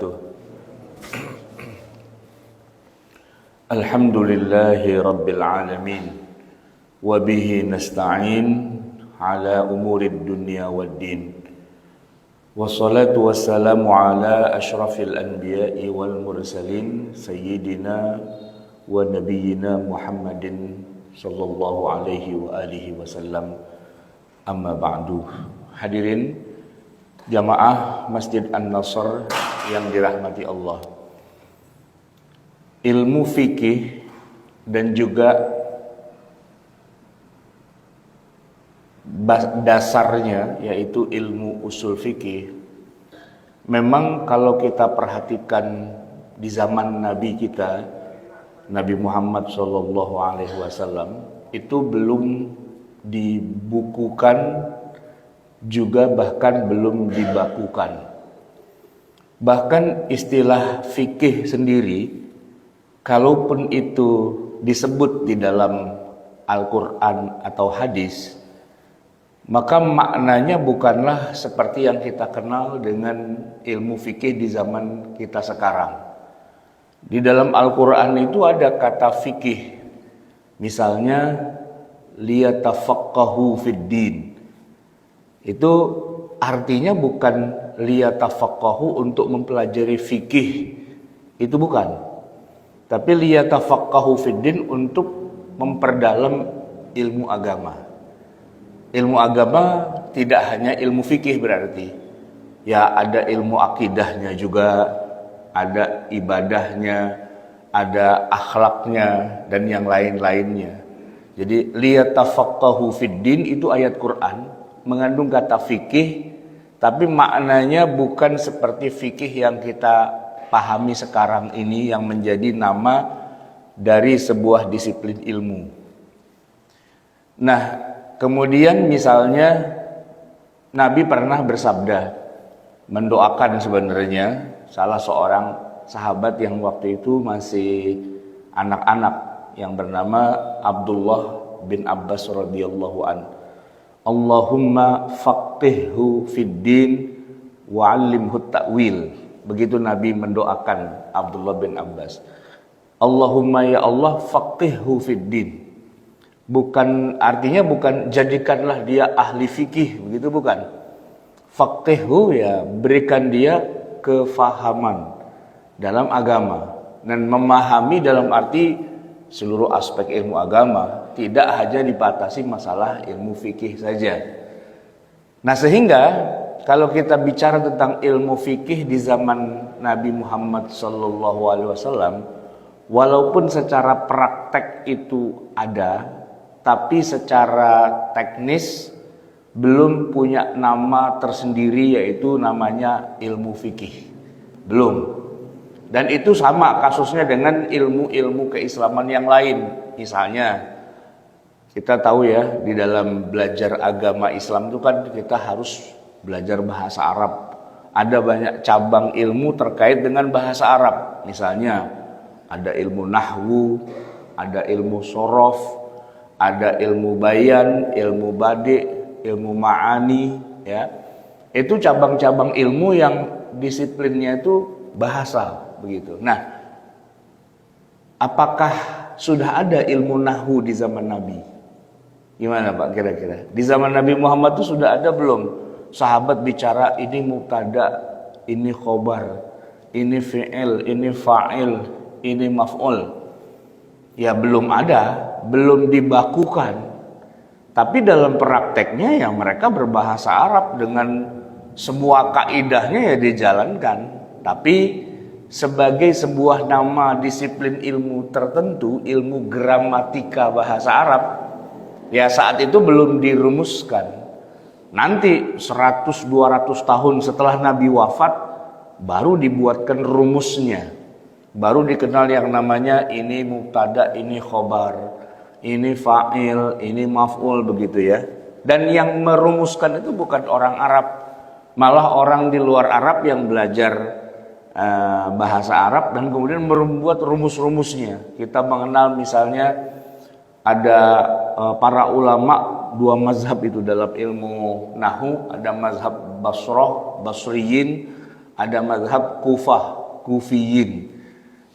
Tuh. Alhamdulillahi Rabbil Alamin. Wabihi nasta'in ala umurid dunya waddin. Wassalatu wassalamu ala ashrafil anbiya'i wal mursalin Sayyidina wa nabiyyina Muhammadin sallallahu alaihi wa alihi wasallam. Amma ba'du. Hadirin jamaah Masjid An-Nasr yang dirahmati Allah. Ilmu fikih dan juga dasarnya yaitu ilmu usul fikih, memang kalau kita perhatikan di zaman Nabi kita, Nabi Muhammad SAW, itu belum dibukukan, juga bahkan belum dibakukan. Bahkan istilah fikih sendiri, kalaupun itu disebut di dalam Al-Quran atau hadis, maka maknanya bukanlah seperti yang kita kenal dengan ilmu fikih di zaman kita sekarang. Di dalam Al-Quran itu ada kata fikih, misalnya liyatafaqahu fid din. Itu artinya bukan liyatafaqahu untuk mempelajari fikih, itu bukan. Tapi liyatafaqahu fid din untuk memperdalam ilmu agama. Ilmu agama tidak hanya ilmu fikih berarti. Ya, ada ilmu akidahnya juga, ada ibadahnya, ada akhlaknya dan yang lain-lainnya. Jadi liyatafaqahu fid din itu ayat Quran mengandung kata fikih, tapi maknanya bukan seperti fikih yang kita pahami sekarang ini yang menjadi nama dari sebuah disiplin ilmu. Nah, kemudian misalnya Nabi pernah bersabda, mendoakan sebenarnya salah seorang sahabat yang waktu itu masih anak-anak yang bernama Abdullah bin Abbas radhiyallahu an. Allahumma faqihhu fid din wa 'allimhu ta'wil. Begitu Nabi mendoakan Abdullah bin Abbas. Allahumma ya Allah faqihhu fid din. Bukan artinya bukan jadikanlah dia ahli fikih, begitu bukan. Faqihhu ya berikan dia kefahaman dalam agama, dan memahami dalam arti seluruh aspek ilmu agama, tidak hanya dibatasi masalah ilmu fikih saja. Nah, sehingga kalau kita bicara tentang ilmu fikih di zaman Nabi Muhammad SAW, walaupun secara praktek itu ada, tapi secara teknis belum punya nama tersendiri, yaitu namanya ilmu fikih. Belum. Dan itu sama kasusnya dengan ilmu-ilmu keislaman yang lain. Misalnya, kita tahu ya, di dalam belajar agama Islam itu kan kita harus belajar bahasa Arab. Ada banyak cabang ilmu terkait dengan bahasa Arab. Misalnya, ada ilmu nahwu, ada ilmu sorof, ada ilmu bayan, ilmu badi', ilmu ma'ani, ya. Itu cabang-cabang ilmu yang disiplinnya itu bahasa. Begitu. Nah, apakah sudah ada ilmu nahwu di zaman Nabi? Gimana Pak kira-kira? Di zaman Nabi Muhammad itu sudah ada belum? Sahabat bicara ini mubtada, ini khobar, ini fi'il, ini fa'il, ini maf'ul. Ya belum ada, belum dibakukan. Tapi dalam prakteknya ya mereka berbahasa Arab dengan semua kaidahnya ya dijalankan. Tapi sebagai sebuah nama disiplin ilmu tertentu, ilmu gramatika bahasa Arab, ya saat itu belum dirumuskan. Nanti 100-200 tahun setelah Nabi wafat, baru dibuatkan rumusnya. Baru dikenal yang namanya ini mubtada, ini khobar, ini fa'il, ini maf'ul, begitu ya. Dan yang merumuskan itu bukan orang Arab, malah orang di luar Arab yang belajar bahasa Arab dan kemudian membuat rumus-rumusnya. Kita mengenal misalnya ada para ulama dua mazhab itu dalam ilmu nahwu, ada mazhab Basriyin, ada mazhab Kufah, Kufiyin.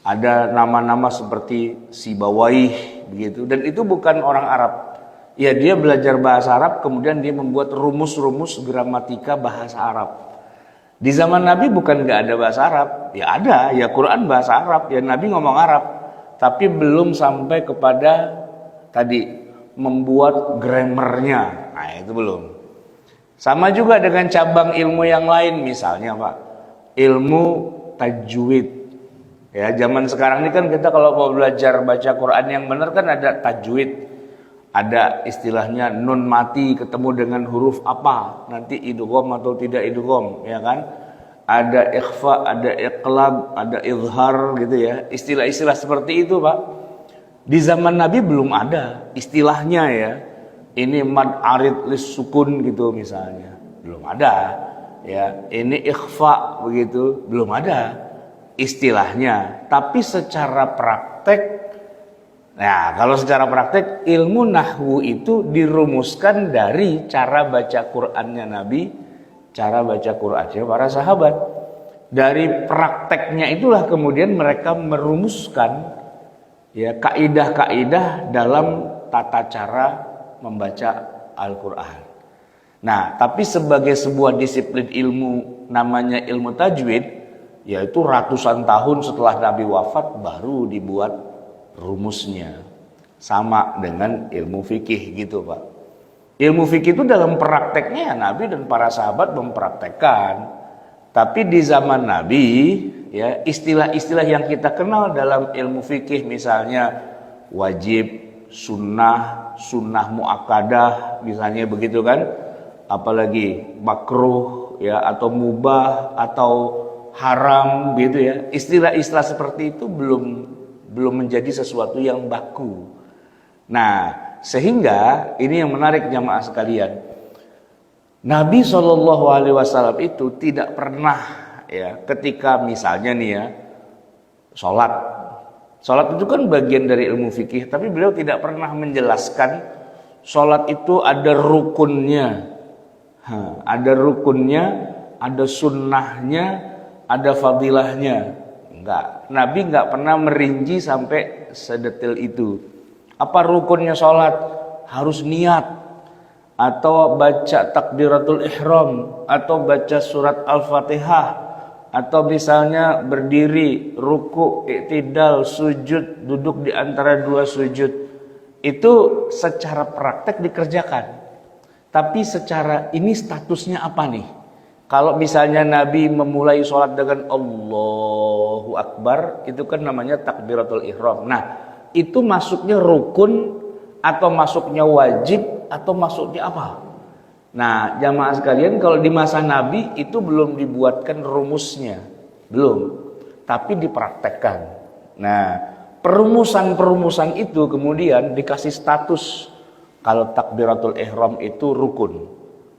Ada nama-nama seperti Sibawaih begitu, dan itu bukan orang Arab. Ya, dia belajar bahasa Arab kemudian dia membuat rumus-rumus gramatika bahasa Arab. Di zaman Nabi bukan nggak ada bahasa Arab, ya ada, ya Quran bahasa Arab, ya Nabi ngomong Arab, tapi belum sampai kepada tadi membuat grammarnya. Nah, itu belum. Sama juga dengan cabang ilmu yang lain, misalnya Pak, ilmu tajwid. Ya, zaman sekarang ini kan kita kalau mau belajar baca Quran yang benar kan ada tajwid. Ada istilahnya nun mati ketemu dengan huruf apa, nanti idgham atau tidak idgham, ya kan? Ada ikhfa, ada iqlab, ada izhar gitu ya. Istilah-istilah seperti itu, Pak. Di zaman Nabi belum ada istilahnya ya. Ini mad arid lis sukun gitu misalnya. Belum ada. Ya, ini ikhfa begitu, belum ada istilahnya. Tapi secara praktek, nah kalau secara praktek ilmu nahwu itu dirumuskan dari cara baca Qur'annya Nabi, cara baca Qur'annya para sahabat. Dari prakteknya itulah kemudian mereka merumuskan ya kaidah-kaidah dalam tata cara membaca Al-Qur'an. Nah, tapi sebagai sebuah disiplin ilmu namanya ilmu tajwid, yaitu ratusan tahun setelah Nabi wafat baru dibuat rumusnya. Sama dengan ilmu fikih gitu Pak. Ilmu fikih itu dalam prakteknya ya Nabi dan para sahabat mempraktekkan. Tapi di zaman Nabi ya istilah-istilah yang kita kenal dalam ilmu fikih misalnya wajib, sunnah, sunnah muakkadah misalnya begitu kan. Apalagi makruh ya atau mubah atau haram gitu ya. Istilah-istilah seperti itu belum menjadi sesuatu yang baku. Nah, sehingga ini yang menarik jamaah sekalian. Nabi SAW itu tidak pernah ya ketika misalnya nih ya sholat itu kan bagian dari ilmu fikih, tapi beliau tidak pernah menjelaskan sholat itu ada rukunnya. Ada rukunnya, ada sunnahnya, ada fadilahnya. Enggak, Nabi enggak pernah merinci sampai sedetail itu. Apa rukunnya sholat? Harus niat, atau baca takbiratul ihram, atau baca surat al-fatihah, atau misalnya berdiri, ruku, i'tidal, sujud, duduk di antara dua sujud. Itu secara praktek dikerjakan. Tapi secara ini statusnya apa nih? Kalau misalnya Nabi memulai sholat dengan Allahu Akbar, itu kan namanya takbiratul ihram. Nah, itu masuknya rukun atau masuknya wajib atau masuknya apa? Nah, jamaah sekalian, kalau di masa Nabi itu belum dibuatkan rumusnya, belum, tapi dipraktekkan. Nah, perumusan-perumusan itu kemudian dikasih status. Kalau takbiratul ihram itu rukun.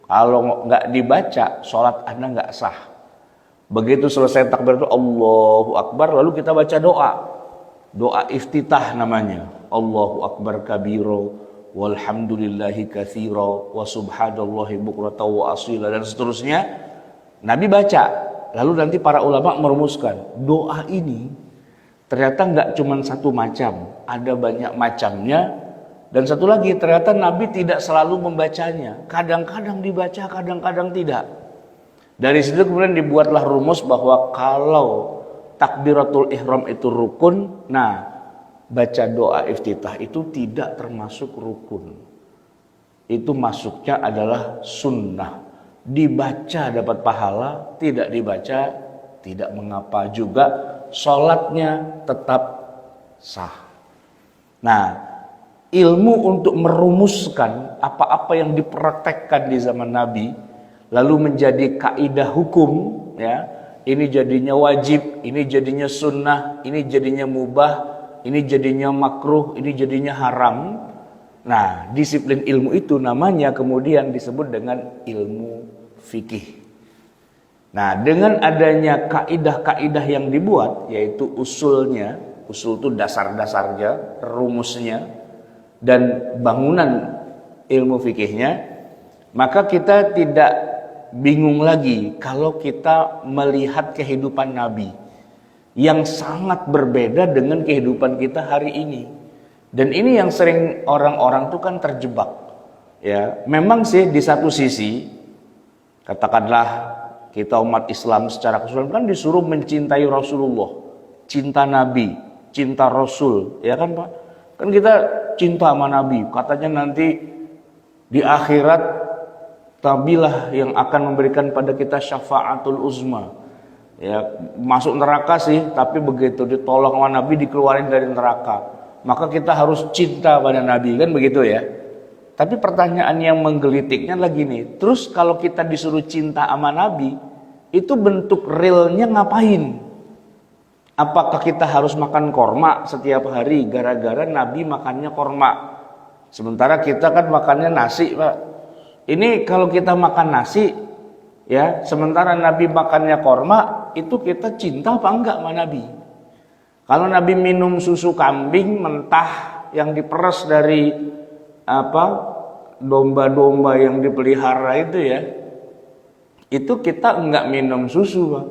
Kalau nggak dibaca, sholat Anda nggak sah. Begitu selesai takbiratul Allahu Akbar, lalu kita baca doa. Doa iftitah namanya. Allahu Akbar kabiro, walhamdulillahi katsiro, wa subhanallahi bukratan wa asila, dan seterusnya. Nabi baca. Lalu nanti para ulama merumuskan. Doa ini ternyata nggak cuma satu macam. Ada banyak macamnya. Dan satu lagi, ternyata Nabi tidak selalu membacanya. Kadang-kadang dibaca, kadang-kadang tidak. Dari situ kemudian dibuatlah rumus bahwa kalau takbiratul ihram itu rukun, nah baca doa iftitah itu tidak termasuk rukun. Itu masuknya adalah sunnah. Dibaca dapat pahala, tidak dibaca tidak mengapa juga. Sholatnya tetap sah. Nah, ilmu untuk merumuskan apa-apa yang dipraktekkan di zaman Nabi lalu menjadi kaidah hukum ya, ini jadinya wajib, ini jadinya sunnah, ini jadinya mubah, ini jadinya makruh, ini jadinya haram. Nah, disiplin ilmu itu namanya kemudian disebut dengan ilmu fikih. Nah, dengan adanya kaidah-kaidah yang dibuat, yaitu usulnya, usul itu dasar-dasarnya, rumusnya, dan bangunan ilmu fikihnya, maka kita tidak bingung lagi kalau kita melihat kehidupan Nabi yang sangat berbeda dengan kehidupan kita hari ini. Dan ini yang sering orang-orang tuh kan terjebak. Ya, memang sih di satu sisi katakanlah kita umat Islam secara keseluruhan kan disuruh mencintai Rasulullah, cinta Nabi, cinta Rasul, ya kan Pak? Kan kita cinta sama Nabi, katanya nanti di akhirat Nabilah yang akan memberikan pada kita syafaatul uzma. Ya, masuk neraka sih, tapi begitu ditolong sama Nabi dikeluarin dari neraka. Maka kita harus cinta pada Nabi, kan begitu ya? Tapi pertanyaan yang menggelitiknya lagi nih, terus kalau kita disuruh cinta sama Nabi, itu bentuk realnya ngapain? Apakah kita harus makan korma setiap hari gara-gara Nabi makannya korma? Sementara kita kan makannya nasi, Pak. Ini kalau kita makan nasi, ya, sementara Nabi makannya korma, itu kita cinta apa enggak sama Nabi? Kalau Nabi minum susu kambing mentah yang diperes dari domba-domba yang dipelihara itu ya, itu kita enggak minum susu, Pak.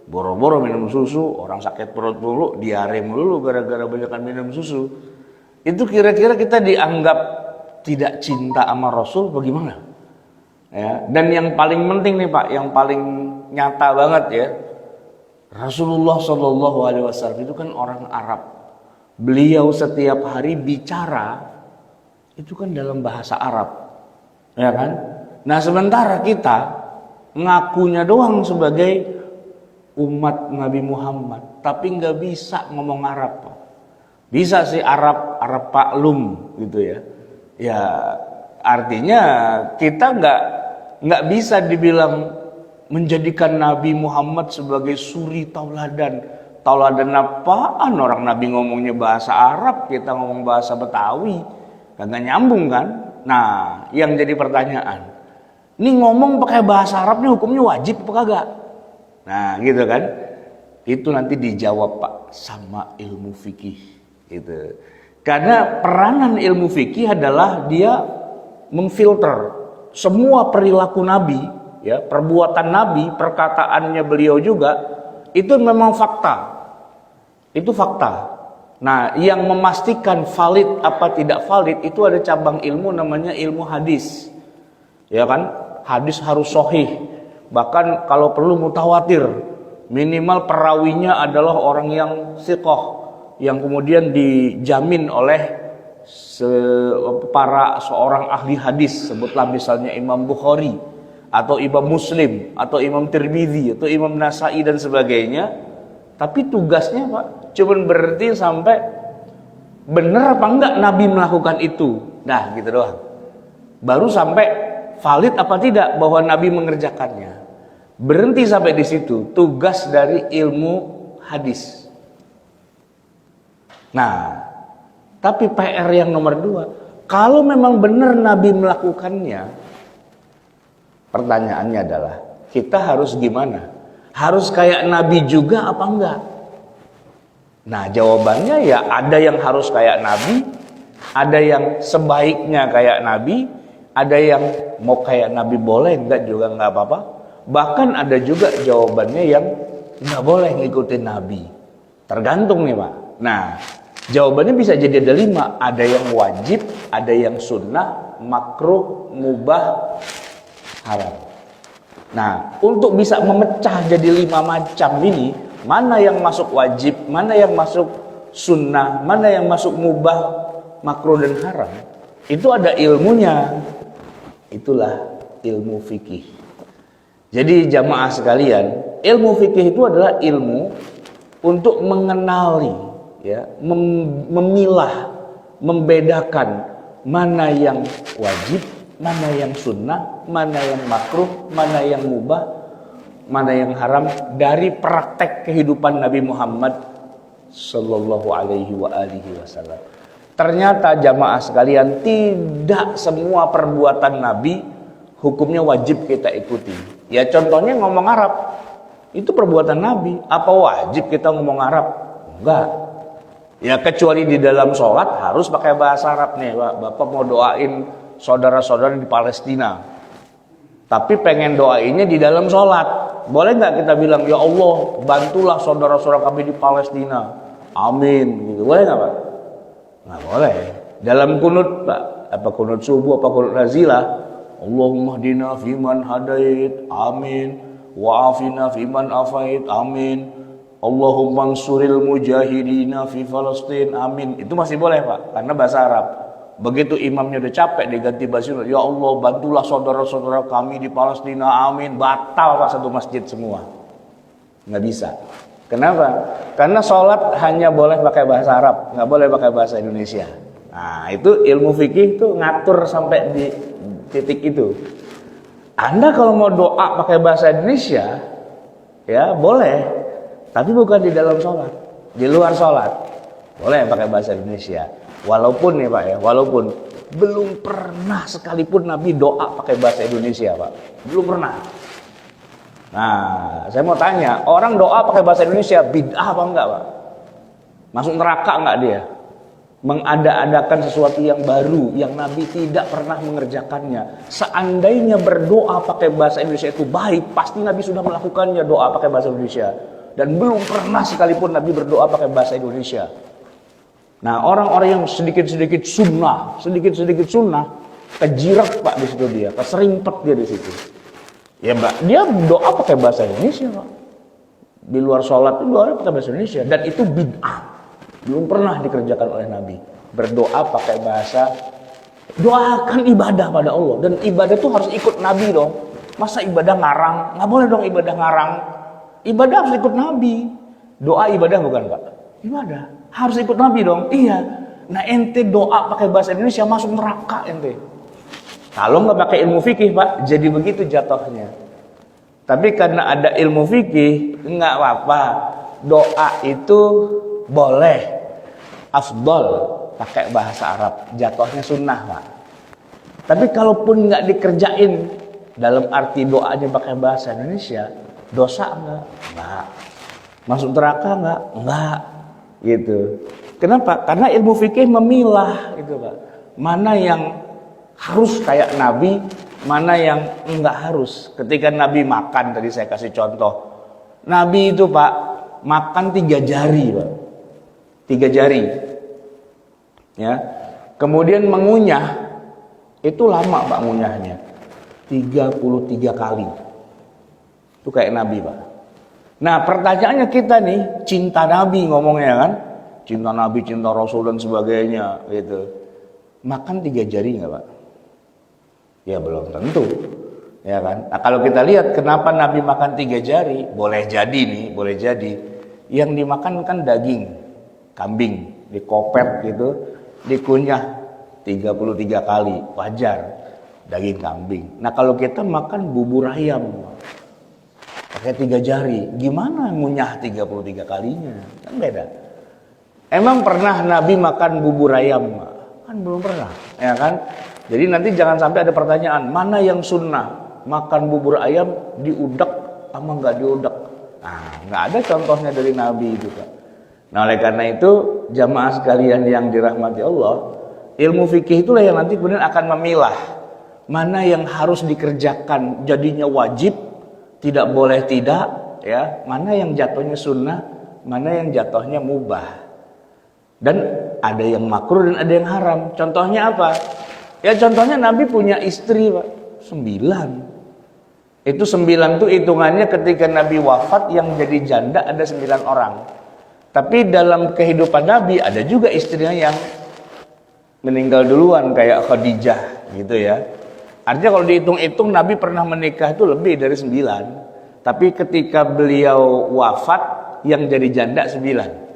Boro-boro minum susu, orang sakit perut dulu, diare mulu gara-gara banyakan minum susu. Itu kira-kira kita dianggap tidak cinta sama Rasul bagaimana? Ya, dan yang paling penting nih Pak, yang paling nyata banget ya, Rasulullah SAW itu kan orang Arab. Beliau setiap hari bicara itu kan dalam bahasa Arab, ya kan? Nah sementara kita ngakunya doang sebagai umat Nabi Muhammad, tapi nggak bisa ngomong Arab. Bisa sih Arab paklum gitu ya. Ya artinya kita nggak bisa dibilang menjadikan Nabi Muhammad sebagai suri tauladan. Tauladan apaan? Orang Nabi ngomongnya bahasa Arab, kita ngomong bahasa Betawi, kagak nyambung kan? Nah, yang jadi pertanyaan, ini ngomong pakai bahasa Arab nih hukumnya wajib apa kagak? Nah, gitu kan? Itu nanti dijawab Pak sama ilmu fikih, gitu. Karena peranan ilmu fikih adalah dia memfilter semua perilaku Nabi, ya, perbuatan Nabi, perkataannya beliau juga, itu memang fakta. Itu fakta. Nah, yang memastikan valid apa tidak valid itu ada cabang ilmu namanya ilmu hadis. Ya kan? Hadis harus sahih. Bahkan kalau perlu mutawatir. Minimal perawinya adalah orang yang thiqah, yang kemudian dijamin oleh seorang ahli hadis, sebutlah misalnya Imam Bukhari atau Imam Muslim atau Imam Tirmidzi atau Imam Nasai dan sebagainya. Tapi tugasnya Pak cuman berarti sampai benar apa enggak Nabi melakukan itu. Nah, gitu doang. Baru sampai valid apa tidak bahwa Nabi mengerjakannya. Berhenti sampai di situ tugas dari ilmu hadis. Nah, tapi PR yang nomor 2, kalau memang benar Nabi melakukannya, pertanyaannya adalah kita harus gimana? Harus kayak Nabi juga apa enggak? Nah, jawabannya ya ada yang harus kayak Nabi, ada yang sebaiknya kayak Nabi, ada yang mau kayak Nabi boleh, enggak juga enggak apa-apa. Bahkan ada juga jawabannya yang enggak boleh ngikutin Nabi. Tergantung nih Pak. Nah, jawabannya bisa jadi ada 5. Ada yang wajib, ada yang sunnah, makruh, mubah, haram. Nah, untuk bisa memecah jadi 5 macam ini, mana yang masuk wajib, mana yang masuk sunnah, mana yang masuk mubah, makruh dan haram, itu ada ilmunya. Itulah ilmu fikih. Jadi jamaah sekalian, ilmu fikih itu adalah ilmu untuk mengenali, ya, memilah, membedakan mana yang wajib, mana yang sunnah, mana yang makruh, mana yang mubah, mana yang haram dari praktek kehidupan Nabi Muhammad sallallahu alaihi wasallam. Ternyata jamaah sekalian, tidak semua perbuatan Nabi hukumnya wajib kita ikuti. Ya contohnya ngomong Arab, itu perbuatan Nabi. Apa wajib kita ngomong Arab? Enggak. Ya kecuali di dalam sholat harus pakai bahasa Arab nih, Pak. Bapak mau doain saudara-saudara di Palestina. Tapi pengen doainnya di dalam sholat. Boleh nggak kita bilang, ya Allah, bantulah saudara-saudara kami di Palestina. Amin. Gitu. Boleh nggak Pak? Nggak boleh. Dalam kunut Pak, apa kunut subuh, apa kunut nazilah, Allahumma hdina fiman hadait. Amin. Wa'afina fiman afait. Amin. Allahumma ansuril mujahidina fi Palestin. Amin. Itu masih boleh Pak, karena bahasa Arab. Begitu imamnya udah capek diganti bahasa Indonesia, ya Allah bantulah saudara-saudara kami di Palestina, amin. Batal Pak satu masjid semua. Nggak bisa. Kenapa? Karena sholat hanya boleh pakai bahasa Arab, nggak boleh pakai bahasa Indonesia. Nah itu ilmu fikih itu ngatur sampai di titik itu. Anda kalau mau doa pakai bahasa Indonesia, ya boleh, tapi bukan di dalam sholat, di luar sholat boleh pakai bahasa Indonesia. Walaupun nih Pak ya, walaupun belum pernah sekalipun Nabi doa pakai bahasa Indonesia Pak, belum pernah. Nah, saya mau tanya, orang doa pakai bahasa Indonesia bid'ah apa enggak Pak? Masuk neraka enggak dia? Mengada-adakan sesuatu yang baru yang Nabi tidak pernah mengerjakannya. Seandainya berdoa pakai bahasa Indonesia itu baik, pasti Nabi sudah melakukannya, doa pakai bahasa Indonesia. Dan belum pernah sekalipun Nabi berdoa pakai bahasa Indonesia. Nah, orang-orang yang sedikit-sedikit sunnah, kejirat Pak di situ dia, keserimpet dia di situ. Ya Mbak, dia doa pakai bahasa Indonesia Pak. Di luar sholat itu doa pakai bahasa Indonesia, dan itu bid'ah. Belum pernah dikerjakan oleh Nabi. Berdoa pakai bahasa, doakan ibadah pada Allah, dan ibadah itu harus ikut Nabi dong. Masa ibadah ngarang? Nggak boleh dong ibadah ngarang. Ibadah harus ikut Nabi. Doa ibadah bukan Pak? Ibadah harus ikut Nabi dong. Iya. Nah ente doa pakai bahasa Indonesia masuk neraka ente. Kalau nggak pakai ilmu fikih Pak, jadi begitu jatuhnya. Tapi karena ada ilmu fikih, nggak apa-apa. Doa itu boleh, afdol pakai bahasa Arab, jatuhnya sunnah Pak. Tapi kalaupun nggak dikerjain dalam arti doanya pakai bahasa Indonesia, dosa nggak? Nggak. Masuk neraka nggak? Nggak. Gitu. Kenapa? Karena ilmu fikih memilah gitu Pak. Mana yang harus kayak Nabi, mana yang enggak harus. Ketika Nabi makan, tadi saya kasih contoh. Nabi itu Pak, makan 3 jari Pak. 3 jari. Ya. Kemudian mengunyah, itu lama Pak ngunyahnya. 33 kali. Itu kayak Nabi Pak. Nah pertanyaannya kita nih, cinta Nabi ngomongnya kan, cinta Nabi, cinta Rasul dan sebagainya gitu. Makan 3 jari nggak Pak? Ya belum tentu, ya kan? Nah kalau kita lihat kenapa Nabi makan 3 jari, boleh jadi nih, boleh jadi yang dimakan kan daging kambing, dikopet gitu, dikunyah 33 kali, wajar daging kambing. Nah kalau kita makan bubur ayam, pakai 3 jari, gimana ngunyah 33 kalinya? Kan beda. Emang pernah Nabi makan bubur ayam? Kan belum pernah, ya kan? Jadi nanti jangan sampai ada pertanyaan, mana yang sunnah? Makan bubur ayam diudek sama nggak diudek? Nah, nggak ada contohnya dari Nabi itu Pak. Nah oleh karena itu, jamaah sekalian yang dirahmati Allah, ilmu fikih itulah yang nanti kemudian akan memilah mana yang harus dikerjakan jadinya wajib, tidak boleh tidak, ya, mana yang jatuhnya sunnah, mana yang jatuhnya mubah. Dan ada yang makruh dan ada yang haram. Contohnya apa? Ya contohnya Nabi punya istri Pak, 9. Itu 9 tuh hitungannya ketika Nabi wafat yang jadi janda ada 9 orang. Tapi dalam kehidupan Nabi ada juga istrinya yang meninggal duluan kayak Khadijah gitu ya. Artinya kalau dihitung-hitung Nabi pernah menikah itu lebih dari 9. Tapi ketika beliau wafat yang jadi janda 9.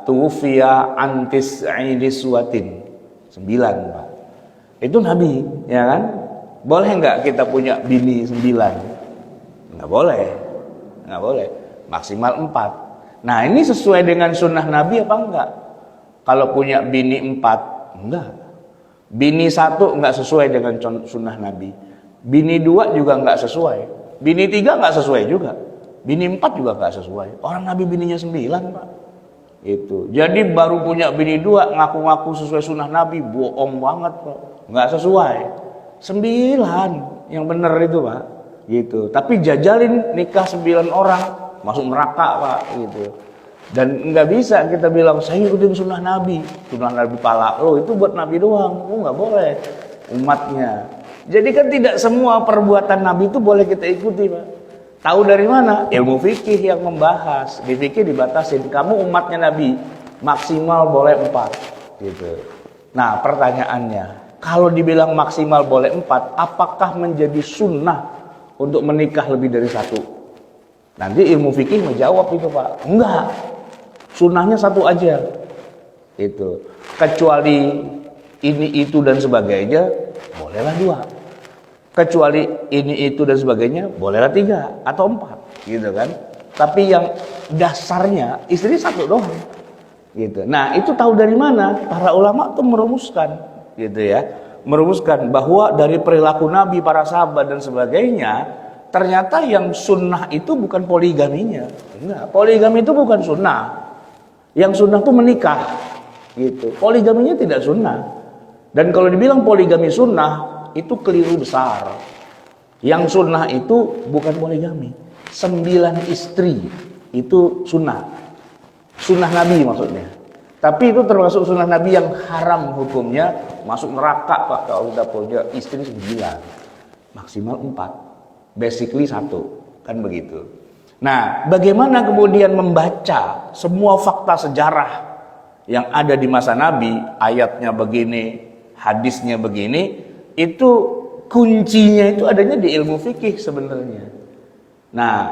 Tufiya antis niswatin 9 Pak. Itu Nabi, ya kan? Boleh nggak kita punya bini 9? Nggak boleh, nggak boleh. Maksimal 4. Nah ini sesuai dengan sunnah Nabi apa enggak? Kalau punya bini 4, enggak. Bini 1 enggak sesuai dengan sunnah Nabi. Bini 2 juga enggak sesuai. Bini 3 enggak sesuai juga. Bini 4 juga enggak sesuai. Orang Nabi bininya 9 Pak. Itu. Jadi baru punya bini 2 ngaku-ngaku sesuai sunnah Nabi, bohong banget Pak. Enggak sesuai. 9, yang benar itu Pak, gitu. Tapi jajalin nikah 9 orang masuk neraka Pak, gitu. Dan nggak bisa kita bilang saya ikutin sunnah Nabi pala lo itu buat Nabi doang, lo nggak boleh umatnya. Jadi kan tidak semua perbuatan Nabi itu boleh kita ikuti Pak. Tahu dari mana? Ilmu fikih yang membahas. Di fikih dibatasin, kamu umatnya Nabi maksimal boleh 4 gitu. Nah pertanyaannya, kalau dibilang maksimal boleh 4, apakah menjadi sunnah untuk menikah lebih dari 1? Nanti ilmu fikih menjawab itu Pak, enggak, sunnahnya 1 aja itu. Kecuali ini itu dan sebagainya bolehlah 2, kecuali ini itu dan sebagainya bolehlah 3 atau 4 gitu kan. Tapi yang dasarnya istri 1 doang gitu. Nah itu tahu dari mana? Para ulama tuh merumuskan gitu ya, merumuskan bahwa dari perilaku Nabi, para sahabat dan sebagainya, ternyata yang sunnah itu bukan poligaminya. Enggak, poligami itu bukan sunnah. Yang sunnah itu menikah gitu. Poligaminya tidak sunnah. Dan kalau dibilang poligami sunnah, itu keliru besar. Yang sunnah itu bukan poligami. 9 istri itu sunnah. Sunnah Nabi maksudnya. Tapi itu termasuk sunnah Nabi yang haram hukumnya, masuk neraka Pak kalau udah punya istri 9, maksimal 4, basically 1, kan begitu. Nah, bagaimana kemudian membaca semua fakta sejarah yang ada di masa Nabi, ayatnya begini, hadisnya begini, itu kuncinya itu adanya di ilmu fikih sebenarnya. Nah,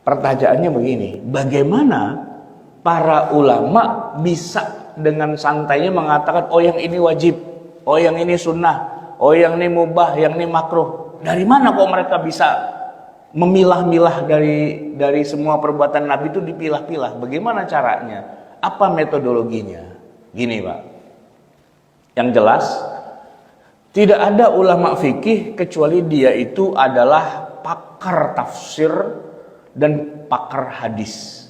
pertanyaannya begini, bagaimana para ulama bisa dengan santainya mengatakan oh yang ini wajib, oh yang ini sunnah, oh yang ini mubah, yang ini makruh? Dari mana kok mereka bisa memilah-milah dari semua perbuatan Nabi itu dipilah-pilah? Bagaimana caranya? Apa metodologinya? Gini Pak, yang jelas tidak ada ulama fikih kecuali dia itu adalah pakar tafsir dan pakar hadis.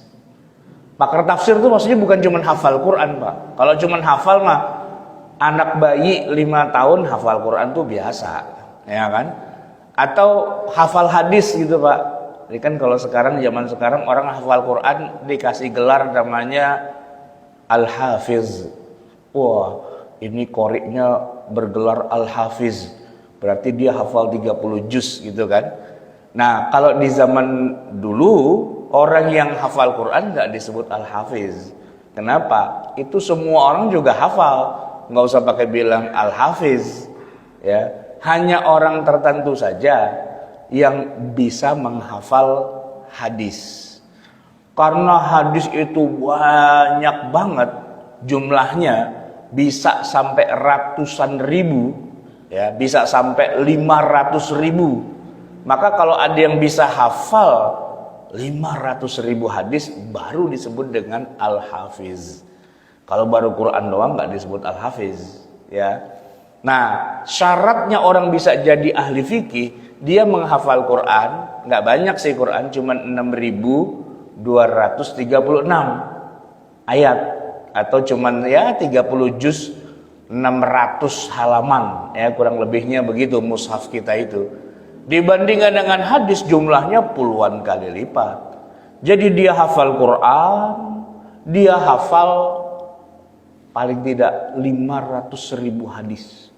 Pakar tafsir itu maksudnya bukan cuma hafal Quran Pak. Kalau cuma hafal mah anak bayi 5 tahun hafal Quran tuh biasa, ya kan? Atau hafal hadis gitu Pak. Jadi kan kalau sekarang, zaman sekarang orang hafal Quran dikasih gelar namanya Al-Hafiz. Wah, ini qori'nya bergelar Al-Hafiz, berarti dia hafal 30 juz gitu kan. Nah kalau di zaman dulu orang yang hafal Quran nggak disebut Al-Hafiz. Kenapa? Itu semua orang juga hafal, nggak usah pakai bilang Al-Hafiz ya. Hanya orang tertentu saja yang bisa menghafal hadis. Karena hadis itu banyak banget jumlahnya, bisa sampai ratusan ribu ya, bisa sampai 500.000. Maka kalau ada yang bisa hafal 500.000 hadis baru disebut dengan Al-Hafiz. Kalau baru Quran doang nggak disebut Al-Hafiz ya. Nah syaratnya orang bisa jadi ahli fikih, dia menghafal Quran, nggak banyak sih Quran, cuma 6.236 ayat atau cuman ya 30 juz 600 halaman ya, kurang lebihnya begitu mushaf kita itu. Dibandingkan dengan hadis jumlahnya puluhan kali lipat. Jadi dia hafal Quran, dia hafal paling tidak 500.000 hadis.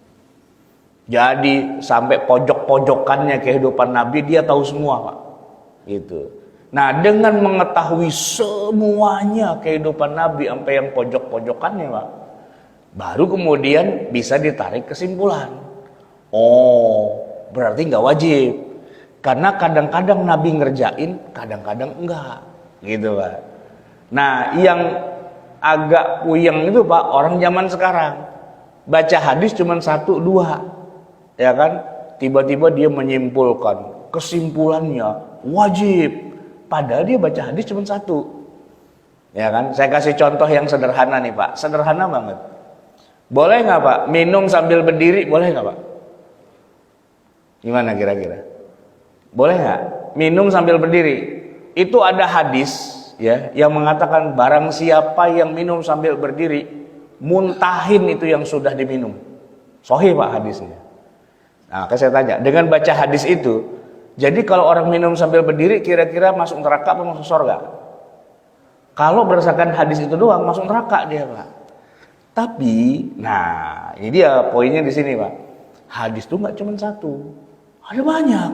Jadi sampai pojok-pojokannya kehidupan Nabi dia tahu semua Pak. Gitu. Nah dengan mengetahui semuanya kehidupan Nabi sampai yang pojok-pojokannya Pak, baru kemudian bisa ditarik kesimpulan. Oh, berarti nggak wajib. Karena kadang-kadang Nabi ngerjain, kadang-kadang enggak. Gitu Pak. Nah yang agak puyeng itu Pak, orang zaman sekarang baca hadis cuma 1, 2 ya kan, tiba-tiba dia menyimpulkan kesimpulannya wajib, padahal dia baca hadis cuma 1 ya kan. Saya kasih contoh yang sederhana nih Pak, sederhana banget. Boleh nggak Pak minum sambil berdiri, boleh nggak Pak? Gimana kira-kira? Boleh nggak minum sambil berdiri? Itu ada hadis ya yang mengatakan barang siapa yang minum sambil berdiri, muntahin itu yang sudah diminum. Sahih Pak hadisnya. Nah, saya tanya, dengan baca hadis itu, jadi kalau orang minum sambil berdiri kira-kira masuk neraka atau masuk surga? Kalau berdasarkan hadis itu doang masuk neraka dia, Pak. Tapi, nah ini dia poinnya di sini, Pak. Hadis itu nggak cuma satu, ada banyak.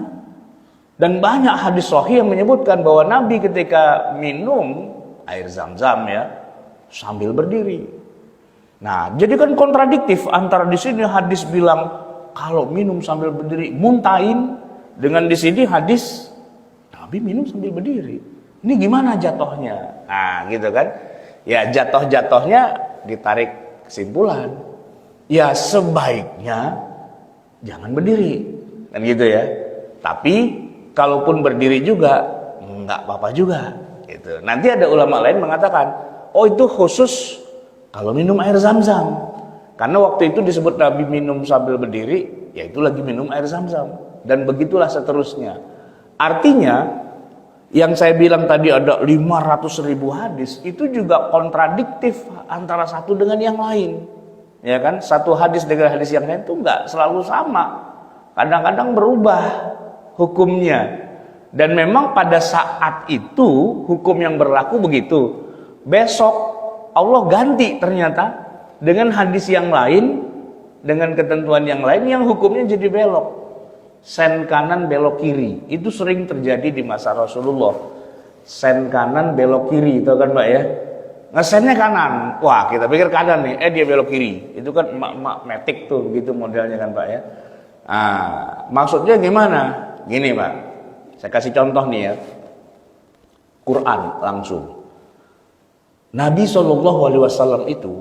Dan banyak hadis sahih yang menyebutkan bahwa Nabi ketika minum air zam-zam ya, sambil berdiri. Nah, jadi kan kontradiktif antara di sini hadis bilang kalau minum sambil berdiri muntahin, dengan di sini hadis Nabi minum sambil berdiri. Ini gimana jatuhnya? Nah, gitu kan? Ya jatuh-jatuhnya ditarik kesimpulan. Ya sebaiknya jangan berdiri. Kan gitu ya. Tapi kalaupun berdiri juga nggak apa-apa juga. Gitu. Nanti ada ulama lain mengatakan, oh itu khusus kalau minum air zam-zam. Karena waktu itu disebut Nabi minum sambil berdiri, yaitu lagi minum air zam-zam. Dan begitulah seterusnya. Artinya, yang saya bilang tadi ada 500.000 hadis, itu juga kontradiktif antara satu dengan yang lain. Ya kan? Satu hadis dengan hadis yang lain itu enggak selalu sama. Kadang-kadang berubah hukumnya. Dan memang pada saat itu, hukum yang berlaku begitu. Besok, Allah ganti ternyata dengan hadis yang lain, dengan ketentuan yang lain yang hukumnya jadi belok. Sen kanan belok kiri. Itu sering terjadi di masa Rasulullah. Sen kanan belok kiri, itu kan Mbak ya. Ngesennya kanan. Wah, kita pikir kanan nih, dia belok kiri. Itu kan emak-emak metik tuh, begitu modelnya kan Pak ya. Maksudnya gimana? Gini Pak, saya kasih contoh nih ya. Quran langsung. Nabi SAW itu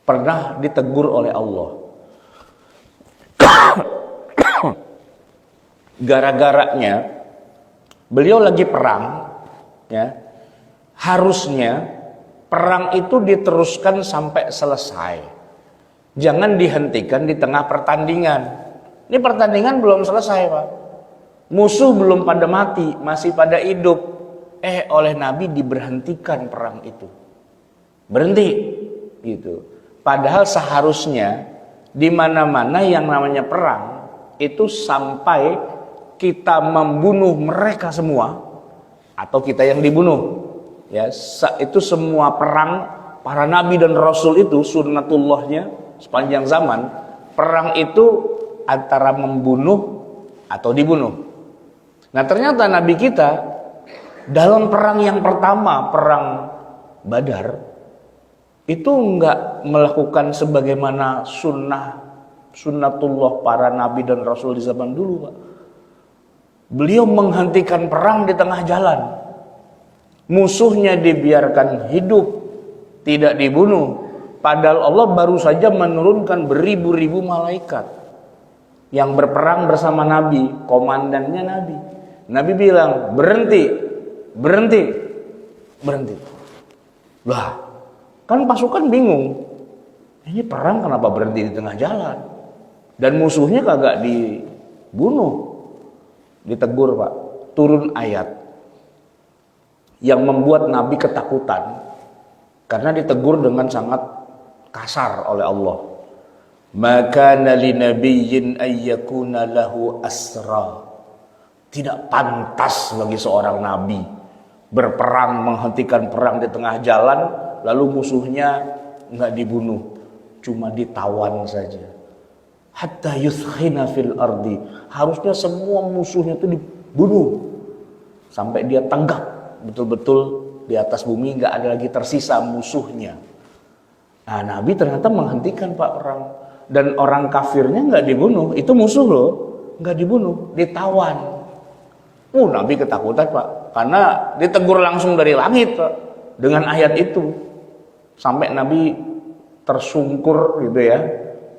pernah ditegur oleh Allah. Gara-garanya beliau lagi perang, ya. Harusnya perang itu diteruskan sampai selesai. Jangan dihentikan di tengah pertandingan. Ini pertandingan belum selesai, Pak. Musuh belum pada mati, masih pada hidup. Oleh Nabi diberhentikan perang itu. Berhenti gitu. Padahal seharusnya di mana-mana yang namanya perang itu sampai kita membunuh mereka semua atau kita yang dibunuh. Ya, itu semua perang para nabi dan rasul itu sunnatullahnya sepanjang zaman. Perang itu antara membunuh atau dibunuh. Nah, ternyata nabi kita dalam perang yang pertama, perang Badar, itu enggak melakukan sebagaimana sunnatullah para nabi dan rasul di zaman dulu, Pak. Beliau menghentikan perang di tengah jalan. Musuhnya dibiarkan hidup, tidak dibunuh. Padahal Allah baru saja menurunkan beribu-ribu malaikat yang berperang bersama Nabi, komandannya Nabi. Nabi bilang, berhenti. Lah, kan pasukan bingung. Ini perang kenapa berhenti di tengah jalan? Dan musuhnya kagak dibunuh. Ditegur, Pak. Turun ayat yang membuat Nabi ketakutan karena ditegur dengan sangat kasar oleh Allah. Maka li nabiyyin ayyakuna lahu asra. Tidak pantas bagi seorang nabi berperang, menghentikan perang di tengah jalan lalu musuhnya enggak dibunuh, cuma ditawan saja. Hatta yuskhina fil ardi. Harusnya semua musuhnya itu dibunuh sampai dia tanggap betul-betul di atas bumi, nggak ada lagi tersisa musuhnya. Nah, Nabi ternyata menghentikan Pak perang, dan orang kafirnya nggak dibunuh, itu musuh loh, nggak dibunuh, ditawan. Nabi ketakutan Pak, karena ditegur langsung dari langit Pak dengan ayat itu, sampai Nabi tersungkur gitu ya,